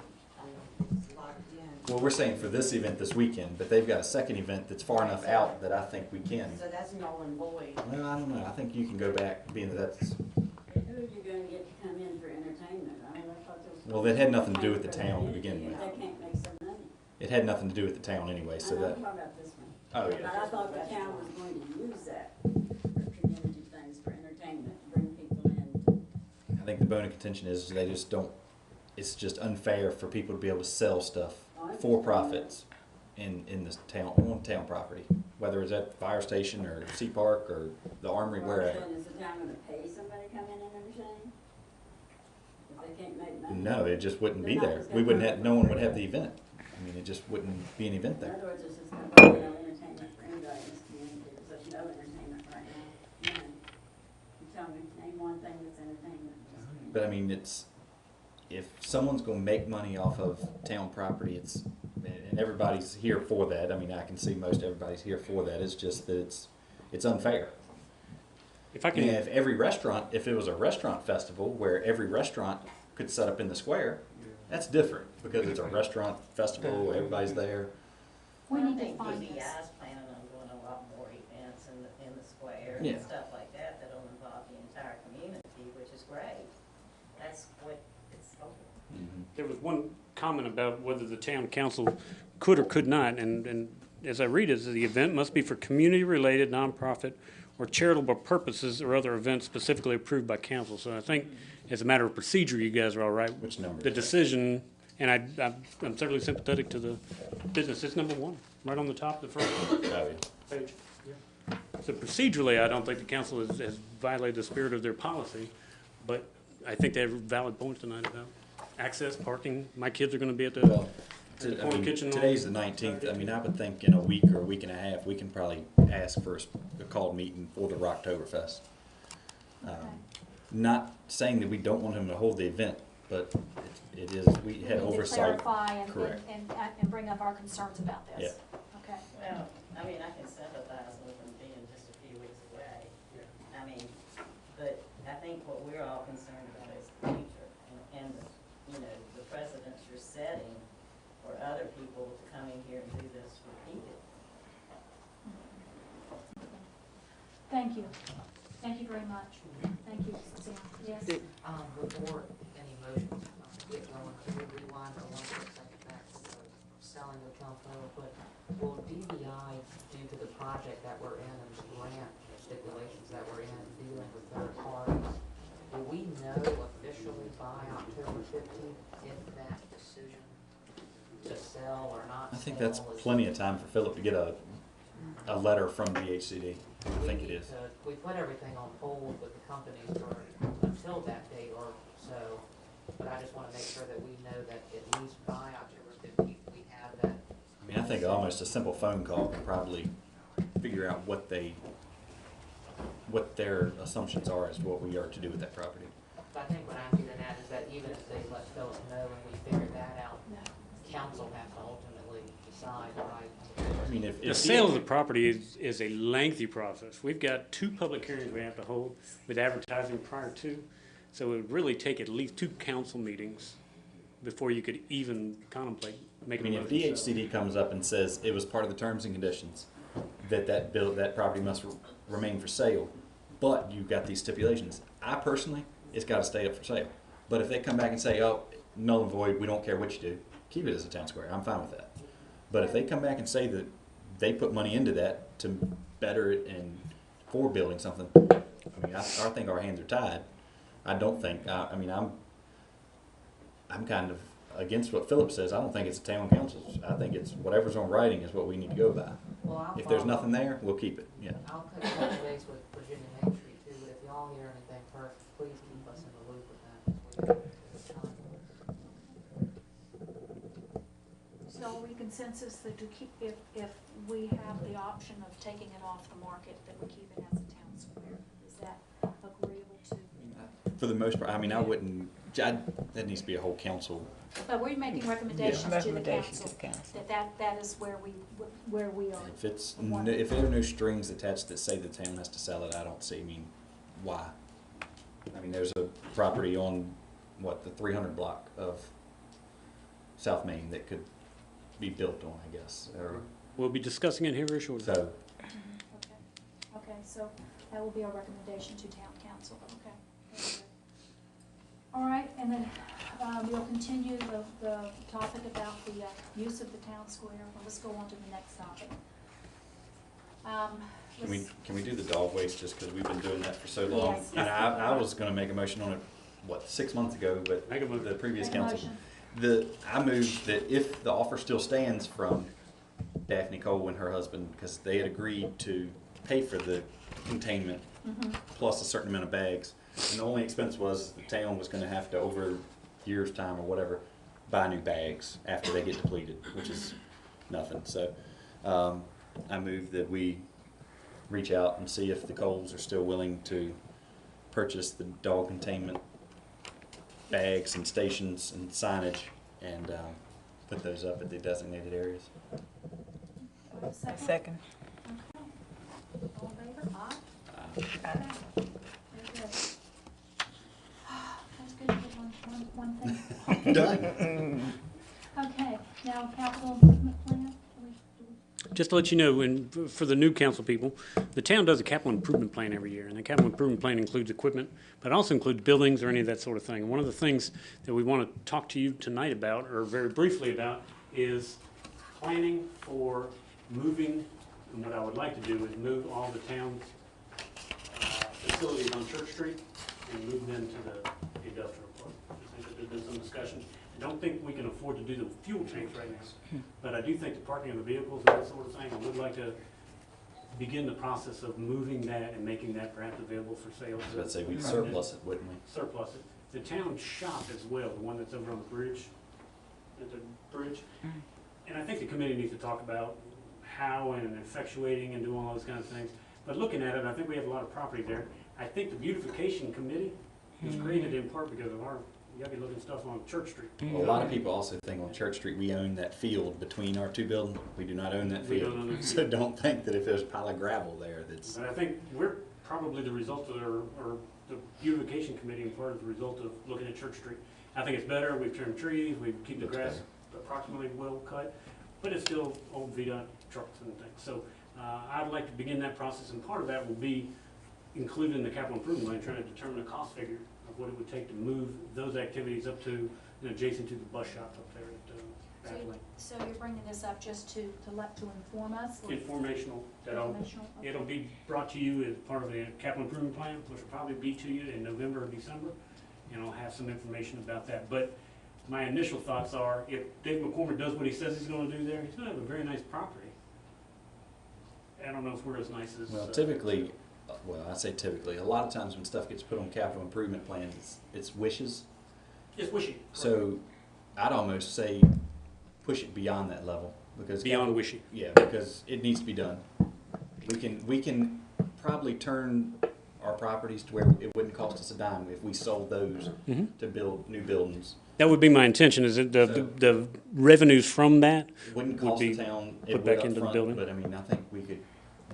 S9: it's locked in.
S3: well, we're saying for this event this weekend, but they've got a second event that's far enough out that I think we can.
S9: So that's null and void.
S3: Well, I don't know, I think you can go back, being that that's,
S10: Who are you gonna get to come in for entertainment? I mean, I thought there was.
S3: well, that had nothing to do with the town to begin with.
S10: They can't make some money.
S3: It had nothing to do with the town anyway, so
S10: I'm
S3: that,
S10: talking about this one.
S3: oh,
S10: But
S3: yeah.
S10: I thought the town was going to use that for community things, for entertainment, bring people in.
S3: I think the bone of contention is they just don't, it's just unfair for people to be able to sell stuff for profits in this town, on town property, whether it's at the fire station or Sea Park or the Armory, wherever.
S10: Is the town gonna pay somebody to come in and entertain? If they can't make money?
S3: No, it just wouldn't be there. We wouldn't have, no one would have the event. I mean, it just wouldn't be an event
S10: In
S3: there.
S10: other words, there's just no entertainment for anybody in this community, because there's no entertainment right now. None. You tell me, name one thing that's entertainment.
S3: But I mean, it's, if someone's gonna make money off of town property, it's, and everybody's here for that. I mean, I can see most everybody's here for that. It's just that it's unfair.
S2: If I
S3: I mean,
S2: can,
S3: if every restaurant, if it was a restaurant festival where every restaurant could set up in the square, that's different, because it's a restaurant festival, everybody's there.
S1: We
S7: I
S1: need to
S7: think
S1: find this.
S7: BPI's planning on doing a lot more events in the square
S3: Yeah.
S7: and stuff like that, that'll involve the entire community, which is great. That's what it's for.
S2: there was one comment about whether the town council could or could not, and as I read it, the event must be for community-related, nonprofit, or charitable purposes or other events specifically approved by council. So I think as a matter of procedure, you guys are all right.
S3: Which number?
S2: The decision, and I'm certainly sympathetic to the business. It's number one, right on the top of the first
S3: Oh, yeah.
S2: page. So procedurally, I don't think the council has violated the spirit of their policy, but I think they have valid points tonight about access, parking. My kids are gonna be at the,
S3: Well,
S2: the
S3: I
S2: corner
S3: mean,
S2: kitchen.
S3: today's the 19th. I mean, I would think in a week or a week and a half, we can probably ask for a called meeting for the Rocktoberfest. Not saying that we don't want him to hold the event, but it is, we
S1: We
S3: had
S1: need to
S3: oversight.
S1: clarify and
S3: Correct.
S1: bring up our concerns about this. Okay.
S7: Well, I mean, I can sympathize with them being just a few weeks away. I mean, but I think what we're all concerned about is the future and you know, the precedents you're setting for other people to come in here and do this repeated.
S1: Thank you. Thank you very much. Thank you, Suzanne. Yes?
S5: Before any motion, get going, can we rewind for 1 quick second back to the selling of Councilman Put? Will DBI, due to the project that we're in and the grant stipulations that we're in, dealing with third parties, will we know officially by October 15th if that decision to sell or not
S3: I think
S5: sell
S3: that's
S5: is-
S3: plenty of time for Philip to get a letter from DHCD. I
S5: We
S3: think it
S5: need
S3: is.
S5: to- We put everything on hold with the companies for, until that date or so, but I just wanna make sure that we know that at least by October 15th, we have that.
S3: I mean, I think almost a simple phone call can probably figure out what their assumptions are as to what we are to do with that property.
S5: But I think what I'm getting at is that even if they let Philip know and we figure that out, council has to ultimately decide, right?
S3: I mean, if
S2: The sale of the property is a lengthy process. We've got 2 public hearings we have to hold with advertising prior to. So it would really take at least 2 council meetings before you could even contemplate
S3: I
S2: making a
S3: mean, if
S2: motion. to sell.
S3: DHCD comes up and says it was part of the terms and conditions that property must remain for sale, but you've got these stipulations, I personally, it's got to stay up for sale. But if they come back and say, oh, null and void, we don't care what you do, keep it as a town square, I'm fine with that. But if they come back and say that they put money into that to better it and for building something, I mean, I think our hands are tied. I don't think, I mean, I'm kind of against what Philip says. I don't think it's a town council's. I think it's whatever's on writing is what we need to go by.
S5: Well, I'll
S3: If there's
S5: follow-
S3: nothing there, we'll keep it, yeah.
S5: I'll touch base with Virginia Main Street too, but if y'all hear anything first, please keep us in the loop with that as we go through the time.
S1: So are we consensus that to keep, if we have the option of taking it off the market, that we keep it as a town square? Is that agreeable to?
S3: For the most part, I mean, I wouldn't, that needs to be a whole council.
S1: But we're making recommendations to the
S4: Recommendation to
S1: council,
S4: the council.
S1: that is where we are.
S3: If there are no strings attached that say the town has to sell it, I don't see, I mean, why? I mean, there's a property on, the 300 block of South Main that could be built on, I guess, or,
S2: We'll be discussing it here very shortly.
S3: so,
S1: Okay, so that will be our recommendation to town council, okay. Very good. All right, and then we'll continue the topic about the use of the town square. Well, let's go on to the next topic.
S3: can we do the dog waste just because we've been doing that for so long?
S1: Yes.
S3: And I was gonna make a motion on it, 6 months ago, but
S2: Make a motion.
S3: the previous
S1: Make a
S3: council.
S1: motion.
S3: I moved that if the offer still stands from Daphne Cole and her husband, because they had agreed to pay for the containment plus a certain amount of bags, and the only expense was the town was gonna have to, over years' time or whatever, buy new bags after they get depleted, which is nothing. So I moved that we reach out and see if the Coles are still willing to purchase the dog containment bags and stations and signage and put those up at the designated areas.
S1: Second?
S4: Second.
S1: Okay. All in favor? Aye.
S4: Aye.
S1: Very good. That's good for one thing.
S3: Done.
S1: Okay, now capital improvement plan. Do we-
S2: Just to let you know, and for the new council people, the town does a capital improvement plan every year, and the capital improvement plan includes equipment, but it also includes buildings or any of that sort of thing. And one of the things that we want to talk to you tonight about, or very briefly about, is planning for moving, and what I would like to do is move all the town's facilities on Church Street and move them to the industrial park. I think that there's been some discussion. I don't think we can afford to do the fuel tanks right now, but I do think the parking of the vehicles and that sort of thing, I would like to begin the process of moving that and making that perhaps available for sale.
S3: I was about to say we'd surplus it, wouldn't we?
S2: Surplus it. The town shop as well, the one that's over on the bridge, at the bridge. And I think the committee needs to talk about how and effectuating and doing all those kinds of things. But looking at it, I think we have a lot of property there. I think the beautification committee was created in part because of our yucky looking stuff on Church Street.
S3: Well, a lot of people also think on Church Street we own that field between our two buildings. We do not own that
S2: We
S3: field.
S2: don't own that
S3: So
S2: field.
S3: don't think that if there's a pile of gravel there that's,
S2: And I think we're probably the result of, or the beautification committee in part of the result of looking at Church Street. I think it's better, we've trimmed trees, we keep the
S3: Looks
S2: grass approximately well cut, but it's still old VDOT trucks and things. So I'd like to begin that process, and part of that will be included in the capital improvement plan, trying to determine a cost figure of what it would take to move those activities up to and adjacent to the bus shop up there at Badley.
S1: So you're bringing this up just to inform us? or-
S2: Informational,
S1: Informational, okay.
S2: it'll be brought to you as part of the capital improvement plan, which will probably be to you in November or December, and I'll have some information about that. But my initial thoughts are, if Dave McCormick does what he says he's gonna do there, he's gonna have a very nice property. I don't know if we're as nice as.
S3: Well, typically, well, I say typically, a lot of times when stuff gets put on capital improvement plans, it's wishes.
S2: It's wishy.
S3: So I'd almost say push it beyond that level because
S2: Beyond wishy.
S3: yeah, because it needs to be done. We can probably turn our properties to where it wouldn't cost us a dime if we sold those to build new buildings.
S2: That would be my intention, is that the revenues from that
S3: It wouldn't
S2: would
S3: cost
S2: be
S3: the town
S2: put
S3: it would
S2: back
S3: up
S2: into the
S3: front,
S2: building.
S3: but I mean, I think we could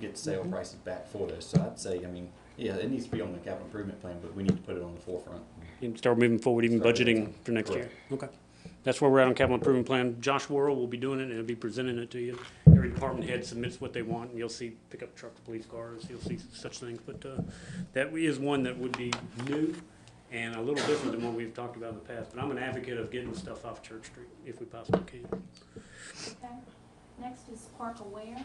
S3: get sale prices back for those. So I'd say, I mean, yeah, it needs to be on the capital improvement plan, but we need to put it on the forefront.
S2: and start moving forward, even
S3: Start
S2: budgeting
S3: moving.
S2: for next year.
S3: Correct.
S2: Okay. That's where we're at on capital improvement plan. Josh Worrell will be doing it, and he'll be presenting it to you. Every department head submits what they want, and you'll see pickup truck, police cars, you'll see such things. But that is one that would be new and a little different than what we've talked about in the past. But I'm an advocate of getting stuff off Church Street if we possibly can.
S1: Okay. Next is Park Aware.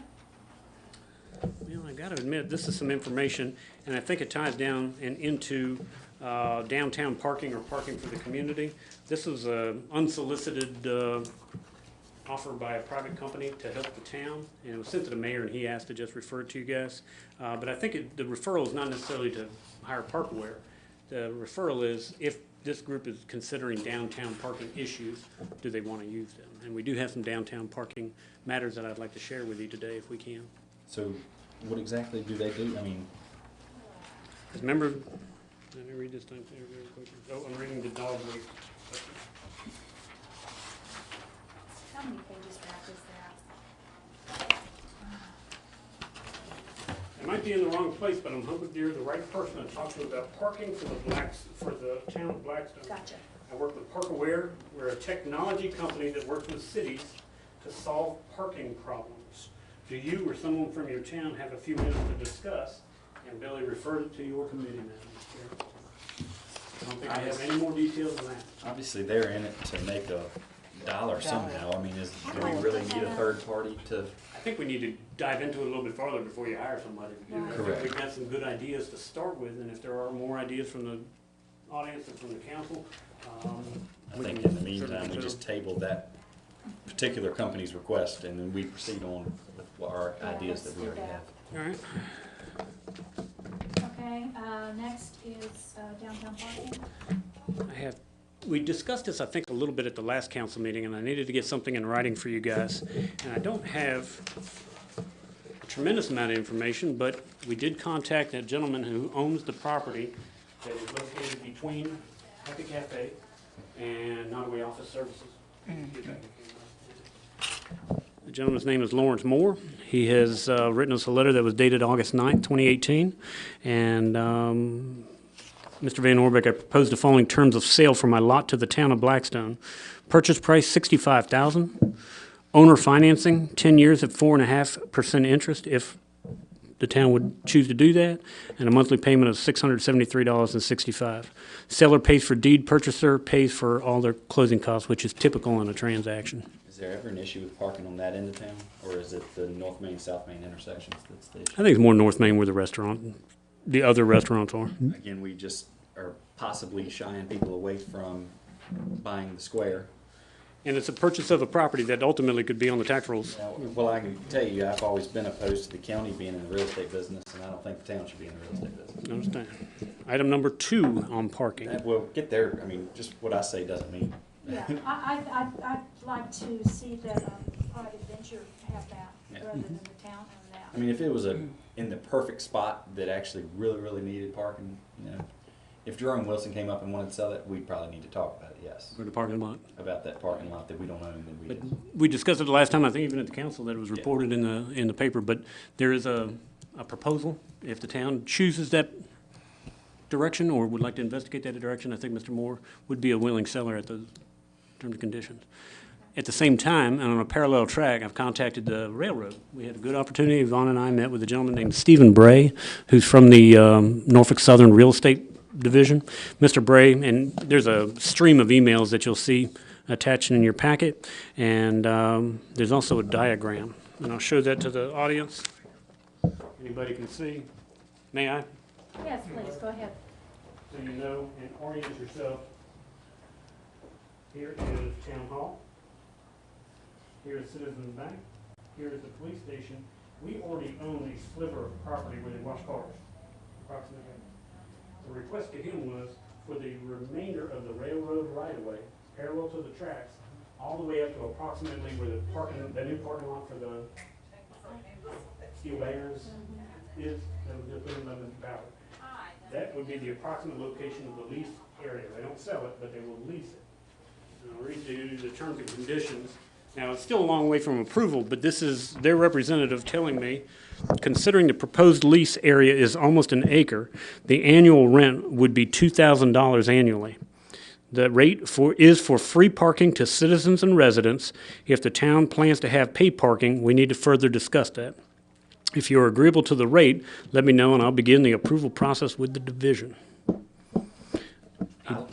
S2: Well, I gotta admit, this is some information, and I think it ties down and into downtown parking or parking for the community. This was an unsolicited offer by a private company to help the town, and it was sent to the mayor, and he asked to just refer it to you guys. But I think the referral is not necessarily to hire Parkware. The referral is if this group is considering downtown parking issues, do they want to use them? And we do have some downtown parking matters that I'd like to share with you today if we can.
S3: So what exactly do they do? I mean,
S2: Because remember, let me read this thing to you very quickly. Oh, I'm reading the dog waste section.
S1: How many pages back is that?
S2: I might be in the wrong place, but I'm hoping you're the right person to talk to about parking for the town of Blackstone.
S1: Gotcha.
S2: I work with Park Aware. We're a technology company that works with cities to solve parking problems. Do you or someone from your town have a few minutes to discuss? And Billy referred it to your committee, Madam Chair. I don't think I have any more details than that.
S3: obviously they're in it to make a dollar somehow. I mean, do we really need a third party to?
S2: I think we need to dive into it a little bit farther before you hire somebody.
S1: Right.
S2: I think
S3: Correct.
S2: we've got some good ideas to start with, and if there are more ideas from the audience and from the council,
S3: I
S2: we
S3: think
S2: can
S3: in the
S2: certainly
S3: meantime, we
S2: consider
S3: just table that particular company's request and then we proceed on with our ideas that we already have.
S2: All right.
S1: Okay, next is downtown parking.
S2: We discussed this, I think, a little bit at the last council meeting, and I needed to get something in writing for you guys. And I don't have a tremendous amount of information, but we did contact that gentleman who owns the property that is located between Happy Cafe and Nottaway Office Services. The gentleman's name is Lawrence Moore. He has written us a letter that was dated August 9th, 2018, and Mr. Van Orbeck, I proposed the following terms of sale for my lot to the town of Blackstone. Purchase price $65,000. Owner financing, 10 years at 4.5% interest if the town would choose to do that, and a monthly payment of $673.65. Seller pays for deed, purchaser pays for all their closing costs, which is typical in a transaction.
S3: Is there ever an issue with parking on that end of town? Or is it the North Main, South Main intersections that's the issue?
S2: I think it's more North Main where the other restaurants are.
S3: Again, we just are possibly shying people away from buying the square.
S2: And it's a purchase of a property that ultimately could be on the tax rolls.
S3: Well, I can tell you, I've always been opposed to the county being in the real estate business, and I don't think the town should be in the real estate business.
S2: I understand. Item number 2 on parking.
S3: Well, get there, I mean, just what I say doesn't mean.
S1: Yeah, I'd like to see that private venture have that
S3: Yeah.
S1: rather than the town own that.
S3: I mean, if it was in the perfect spot that actually really, really needed parking, you know, if Jerome Wilson came up and wanted to sell it, we'd probably need to talk about it, yes.
S2: For the parking lot.
S3: About that parking lot that we don't own, that we
S2: But
S3: did.
S2: we discussed it the last time, I think even at the council, that it was
S3: Yeah.
S2: reported in the paper, but there is a proposal. If the town chooses that direction or would like to investigate that direction, I think Mr. Moore would be a willing seller at those terms and conditions. At the same time, and on a parallel track, I've contacted the railroad. We had a good opportunity. Yvonne and I met with a gentleman named Stephen Bray, who's from the Norfolk Southern Real Estate division, Mr. Bray, and there's a stream of emails that you'll see attached in your packet, and there's also a diagram, and I'll show that to the audience. Anybody can see. May I?
S1: Yes, please, go ahead.
S2: So you know and orient yourself. Here is Town Hall. Here is Citizens Bank. Here is the police station. We already own a sliver of property where they wash cars, approximately. The request to him was for the remainder of the railroad right-of-way, parallel to the tracks, all the way up to approximately where the new parking lot for the steel bangers is, that was just put in by Mr. Ballard. That would be the approximate location of the lease area. They don't sell it, but they will lease it. And I'll read you the terms and conditions. Now, it's still a long way from approval, but this is their representative telling me, considering the proposed lease area is almost an acre, the annual rent would be $2,000 annually. The rate is for free parking to citizens and residents. If the town plans to have paid parking, we need to further discuss that. If you are agreeable to the rate, let me know and I'll begin the approval process with the division.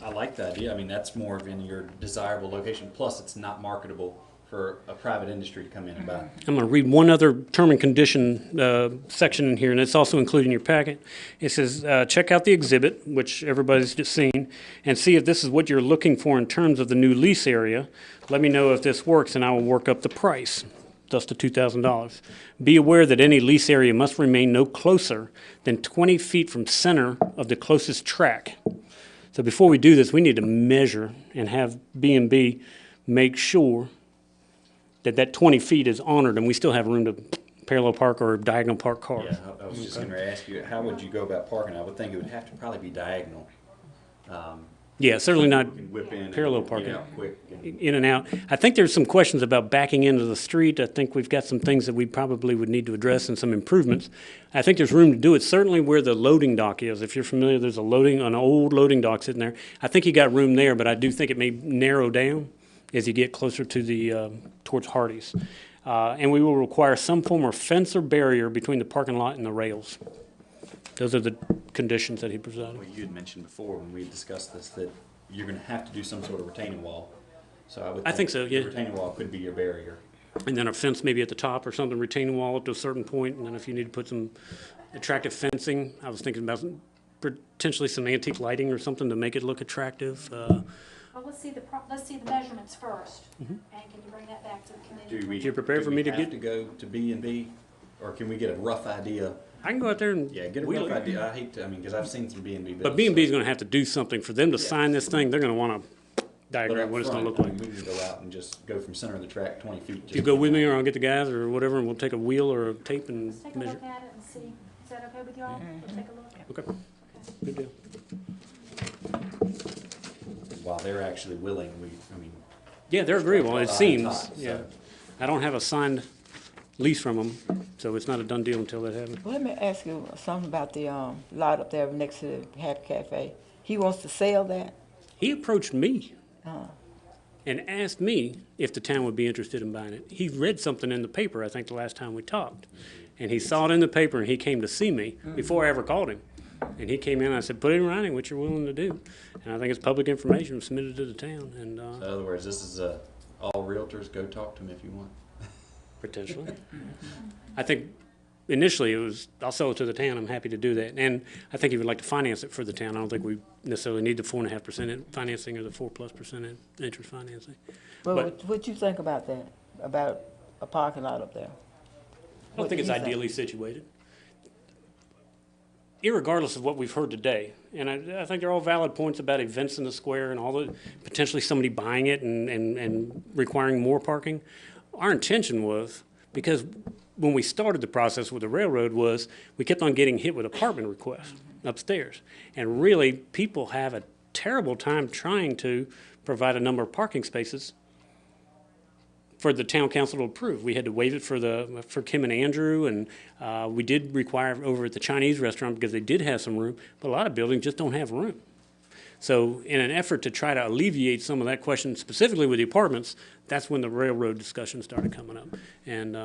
S3: I like the idea. I mean, that's more of in your desirable location. Plus, it's not marketable for a private industry to come in and buy.
S2: I'm going to read one other term and condition section in here, and it's also included in your packet. It says, check out the exhibit, which everybody's just seen, and see if this is what you're looking for in terms of the new lease area. Let me know if this works, and I will work up the price, thus to $2,000. Be aware that any lease area must remain no closer than 20 feet from center of the closest track. So before we do this, we need to measure and have B&B make sure that 20 feet is honored and we still have room to parallel park or diagonal park cars.
S3: Yeah, I was just going to ask you, how would you go about parking? I would think it would have to probably be diagonal.
S2: Yeah, certainly not
S3: You can whip in
S2: parallel
S3: and
S2: parking.
S3: get out quick. And,
S2: In and out. I think there's some questions about backing into the street. I think we've got some things that we probably would need to address and some improvements. I think there's room to do it, certainly where the loading dock is. If you're familiar, there's an old loading dock sitting there. I think you got room there, but I do think it may narrow down as you get closer to the, towards Hardee's. And we will require some form of fence or barrier between the parking lot and the rails. Those are the conditions that he presented.
S3: well, you had mentioned before when we had discussed this that you're going to have to do some sort of retaining wall. So I
S2: think so, yeah.
S3: The retaining wall could be your barrier.
S2: And then a fence maybe at the top or something, retaining wall up to a certain point, and then if you need to put some attractive fencing, I was thinking about potentially some antique lighting or something to make it look attractive.
S1: Well, let's see the measurements first, and can you bring that back to the committee?
S2: You prepared for me to
S3: Do we have to go to B&B, or can we get a rough idea?
S2: I can go out there and
S3: Yeah, get a
S2: wheel
S3: rough
S2: it.
S3: idea. I hate to, I mean, because I've seen some B&B bills.
S2: But B&B is going to have to do something for them to
S3: Yeah.
S2: sign this thing. They're going to want to
S3: But
S2: diagram
S3: up
S2: what it's going to
S3: front,
S2: look like.
S3: I mean, we can go out and just go from center of the track 20 feet.
S2: If you go with me, or I'll get the guys or whatever, and we'll take a wheel or a tape and
S1: Let's take a
S2: measure.
S1: look at it and see, is that okay with y'all? We'll take a look.
S2: Okay, good deal.
S3: While they're actually willing, I mean.
S2: Yeah, they're agreeable. It
S3: Top,
S2: seems.
S3: so-
S2: Yeah, I don't have a signed lease from them, so it's not a done deal until that happens.
S4: Well, let me ask you something about the lot up there next to the Happy Cafe. He wants to sell that?
S2: He approached me
S4: Uh,
S2: and asked me if the town would be interested in buying it. He read something in the paper, I think, the last time we talked. And he saw it in the paper, and he came to see me before I ever called him. And he came in, and I said, put it in writing what you're willing to do. And I think it's public information submitted to the town, and
S3: In other words, this is all realtors, go talk to them if you want.
S2: potentially. I think initially it was, I'll sell it to the town, I'm happy to do that. And I think he would like to finance it for the town. I don't think we necessarily need the 4.5% financing or the 4+% interest financing.
S4: Well,
S2: But-
S4: what you think about that, about a parking lot up there?
S2: I don't think it's ideally situated. Irregardless of what we've heard today, and I think they're all valid points about events in the square and all the, potentially somebody buying it and requiring more parking. Our intention was, because when we started the process with the railroad was, we kept on getting hit with apartment requests upstairs. And really, people have a terrible time trying to provide a number of parking spaces for the town council to approve. We had to waive it for Kim and Andrew, and we did require over at the Chinese restaurant because they did have some room, but a lot of buildings just don't have room. So in an effort to try to alleviate some of that question, specifically with the apartments, that's when the railroad discussion started coming up. And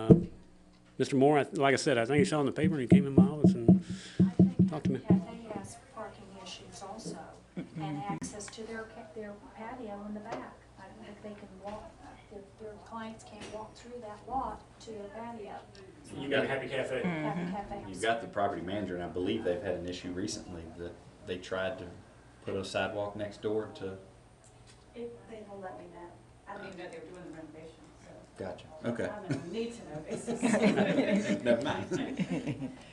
S2: Mr. Moore, like I said, I think he saw it in the paper and he came in my office and
S1: I think
S2: talked to me.
S1: Cafe has parking issues also. and access to their patio in the back. I don't think they can walk, their clients can't walk through that lot to their patio.
S2: You got a Happy Cafe.
S1: Happy Cafe.
S3: You've got the property manager, and I believe they've had an issue recently that they tried to put a sidewalk next door to.
S10: If they will let me know. I don't even know they were doing the renovation, so.
S3: Gotcha. Okay.
S10: I don't need to know basis.
S3: Never mind.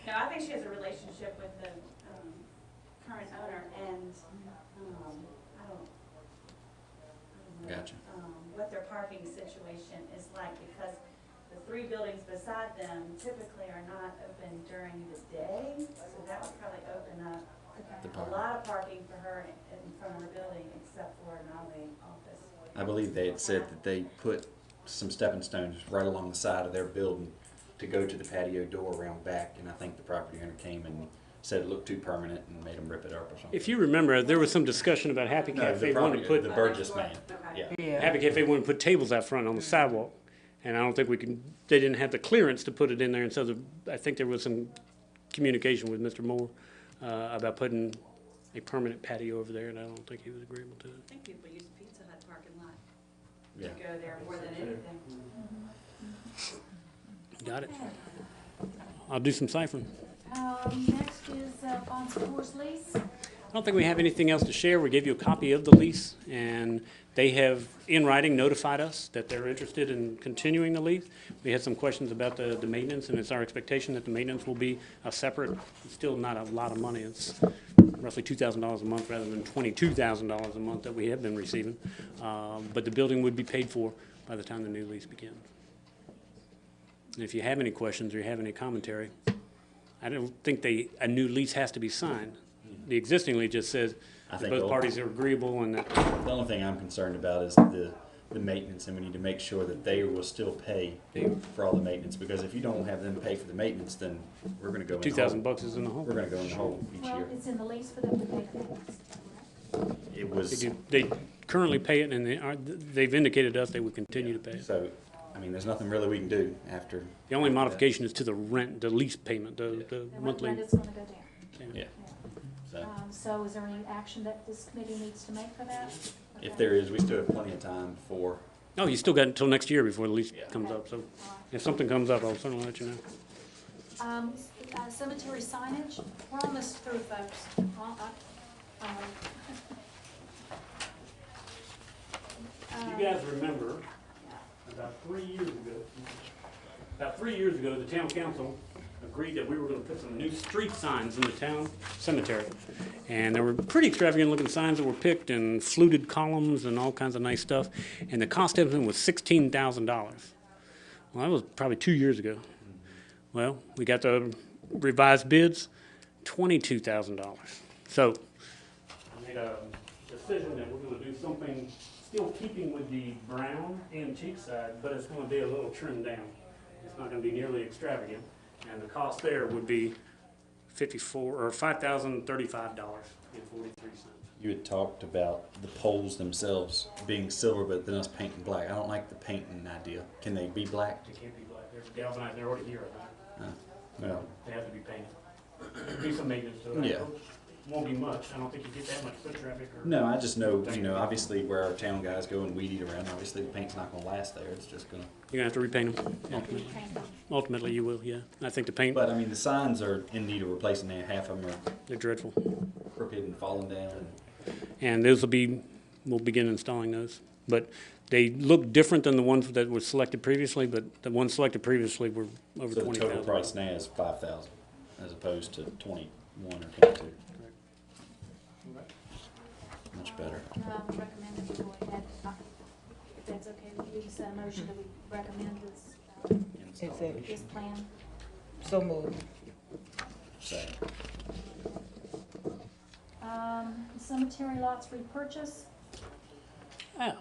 S10: No, I think she has a relationship with the, current owner and, I don't know,
S3: Gotcha.
S10: what their parking situation is like, because the 3 buildings beside them typically are not open during the day, so that would probably open up
S3: The
S10: a
S3: park.
S10: lot of parking for her in front of her building, except for an alleyway office.
S3: I believe they had said that they put some stepping stones right along the side of their building to go to the patio door around back, and I think the property owner came and said it looked too permanent and made them rip it up or something.
S2: If you remember, there was some discussion about Happy
S3: No,
S2: Cafe
S3: the
S2: wanted to put,
S3: the Burgess man, yeah.
S4: Yeah.
S2: Happy Cafe wanted to put tables out front on the sidewalk. And I don't think they didn't have the clearance to put it in there, and so I think there was some communication with Mr. Moore about putting a permanent patio over there, and I don't think he was agreeable to
S10: I
S2: it.
S10: think people use the Pizza Hut parking lot
S3: Yeah.
S10: to go there more than anything.
S2: Got it. I'll do some ciphering.
S1: Next is Bon Secours lease.
S2: I don't think we have anything else to share. We gave you a copy of the lease, and they have, in writing, notified us that they're interested in continuing the lease. We had some questions about the maintenance, and it's our expectation that the maintenance will be a separate, still not a lot of money. It's roughly $2,000 a month rather than $22,000 a month that we have been receiving. But the building would be paid for by the time the new lease begins. And if you have any questions or you have any commentary, I don't think a new lease has to be signed. The existing lease just says
S3: I
S2: that
S3: think
S2: both
S3: all-
S2: parties are agreeable and that,
S3: The only thing I'm concerned about is the maintenance, and we need to make sure that they will still pay for all the maintenance, because if you don't have them pay for the maintenance, then we're gonna go in the hole.
S2: $2,000 is in the hole.
S3: We're gonna go in the hole each
S1: Well,
S3: year.
S1: it's in the lease for them to pay the maintenance.
S3: It
S2: They
S3: was,
S2: do, they currently pay it, and they've indicated to us they would continue to pay it.
S3: so, I mean, there's nothing really we can do after.
S2: The only modification is to the rent, the lease payment, the
S1: The
S2: monthly.
S1: rent is gonna go down.
S3: Yeah, so,
S1: So is there any action that this committee needs to make for that?
S3: if
S1: Okay.
S3: there is, we still have plenty of time for,
S2: Oh, you still got until next year before the lease
S3: Yeah.
S2: comes up, so
S1: All right.
S2: if something comes up, I'll certainly let you know.
S1: Cemetery signage, we're almost through, folks.
S2: You guys remember, about 3 years ago, the town council agreed that we were gonna put some new street signs in the town cemetery. And there were pretty extravagant looking signs that were picked, and fluted columns and all kinds of nice stuff. And the cost estimate was $16,000. Well, that was probably 2 years ago. Well, we got the revised bids, $22,000. So I made a decision that we're gonna do something still keeping with the brown antique side, but it's gonna be a little trimmed down. It's not gonna be nearly extravagant, and the cost there would be $5,035.43.
S3: you had talked about the poles themselves being silver, but then us painting black. I don't like the painting idea. Can they be black?
S2: They can't be black, they're galvanized, they're already here, I think.
S3: Well,
S2: They have to be painted. Do some maintenance to it.
S3: Yeah.
S2: Won't be much, I don't think you get that much foot traffic or.
S3: no, I just know, obviously where our town guys go and weed eat around, obviously the paint's not gonna last there. It's just gonna,
S2: You're gonna have to repaint them, ultimately. Ultimately, you will, yeah. I think the paint,
S3: but I mean, the signs are in need of replacing there. Half of them are
S2: they're dreadful.
S3: crooked and falling down.
S2: And those will be, we'll begin installing those. But they look different than the ones that were selected previously, but the ones selected previously were over
S3: So the total
S2: 20,000.
S3: price now is 5,000 as opposed to 21 or 22. Much better.
S1: Recommend that we go ahead, if that's okay with you, is that a motion that we recommend this,
S4: Exactly.
S1: this plan?
S4: So moved.
S3: Second.
S1: Cemetery lots repurchase,
S2: Ah.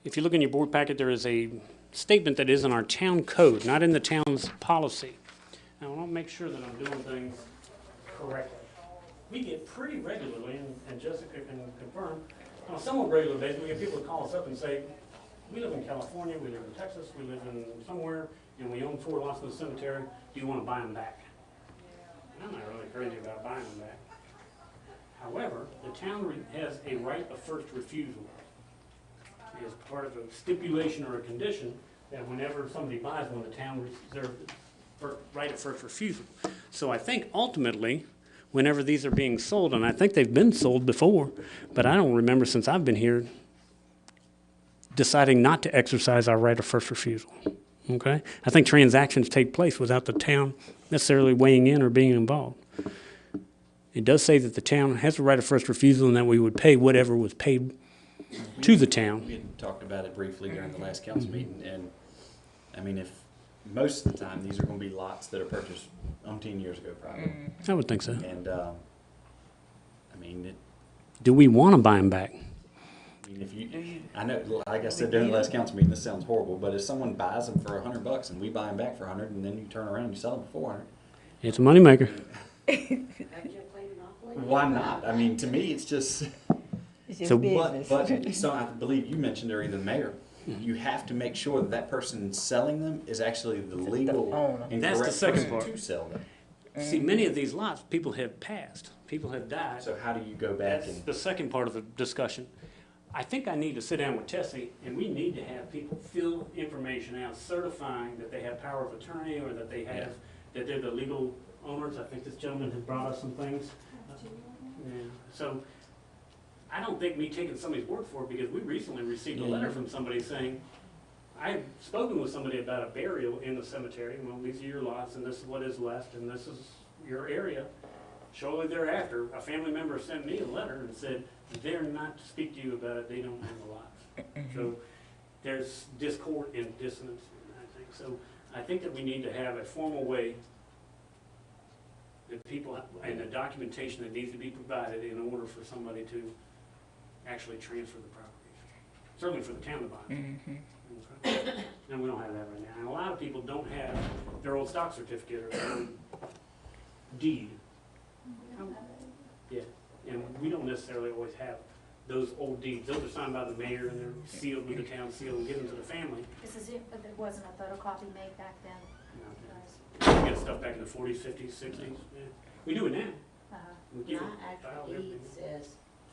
S2: If you look in your board packet, there is a statement that is in our town code, not in the town's policy. Now, I want to make sure that I'm doing things correctly. We get pretty regularly, and Jessica can confirm, on a somewhat regular basis, we get people to call us up and say, we live in California, we live in Texas, we live in somewhere, and we own 4 lots in the cemetery, do you want to buy them back? And I'm not really crazy about buying them back. However, the town has a right of first refusal as part of a stipulation or a condition that whenever somebody buys one, the town reserves the right of first refusal. So I think ultimately, whenever these are being sold, and I think they've been sold before, but I don't remember since I've been here deciding not to exercise our right of first refusal. Okay? I think transactions take place without the town necessarily weighing in or being involved. It does say that the town has a right of first refusal and that we would pay whatever was paid to the town.
S3: We had talked about it briefly during the last council meeting, and I mean, if most of the time these are going to be lots that are purchased umpteen years ago, probably,
S2: I would think so.
S3: and I mean,
S2: Do we want to buy them back?
S3: if you, I know, like I said during the last council meeting, this sounds horrible, but if someone buys them for $100 and we buy them back for 100, and then you turn around and you sell them for 400,
S2: It's a moneymaker.
S3: why not? I mean, to me, it's just.
S4: It's just
S2: So-
S4: business.
S3: But so I believe you mentioned, or the mayor, you have to make sure that that person selling them is actually the legal
S4: owner.
S3: and
S2: That's the
S3: correct
S2: second
S3: person
S2: part.
S3: to sell them.
S2: See, many of these lots, people have passed. People have died.
S3: So how do you go back
S2: That's
S3: and?
S2: the second part of the discussion. I think I need to sit down with Tessie, and we need to have people fill information out certifying that they have power of attorney or that they have,
S3: Yeah.
S2: that they're the legal owners. I think this gentleman has brought us some things. Yeah. So I don't think me taking somebody's word for it, because we recently received a letter from somebody saying, I had spoken with somebody about a burial in the cemetery. Well, these are your lots, and this is what is left, and this is your area. Shortly thereafter, a family member sent me a letter and said, they're not to speak to you about it, they don't own the lots. So there's discord and dissonance, I think. So I think that we need to have a formal way that people, and the documentation that needs to be provided in order for somebody to actually transfer the property. Certainly for the town to buy them. Okay. And we don't have that right now. And a lot of people don't have their old stock certificate or their own deed. Yeah, and we don't necessarily always have those old deeds. Those are signed by the mayor and they're sealed with the town seal and given to the family.
S1: This is it, but there wasn't a photocopy made back then.
S2: We get stuff back in the 40s, 50s, 60s. Yeah. We do it now.
S1: Uh-huh.
S2: We keep
S9: My
S2: it filed,
S9: actual deed
S2: everything.
S9: says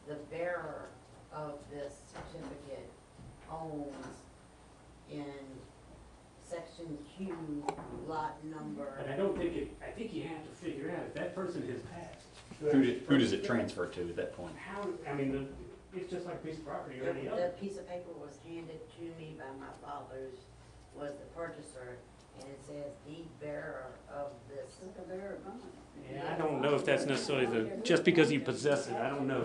S9: the bearer of this certificate owns in section Q, lot number.
S2: But I don't think it, I think you have to figure out if that person has passed.
S3: Who does it transfer to at that point?
S2: How, I mean, it's just like a piece of property or any
S9: The
S2: other.
S9: piece of paper was handed to me by my father's, was the purchaser, and it says deed bearer of this.
S2: Yeah, I don't know if that's necessarily just because you possess it, I don't know if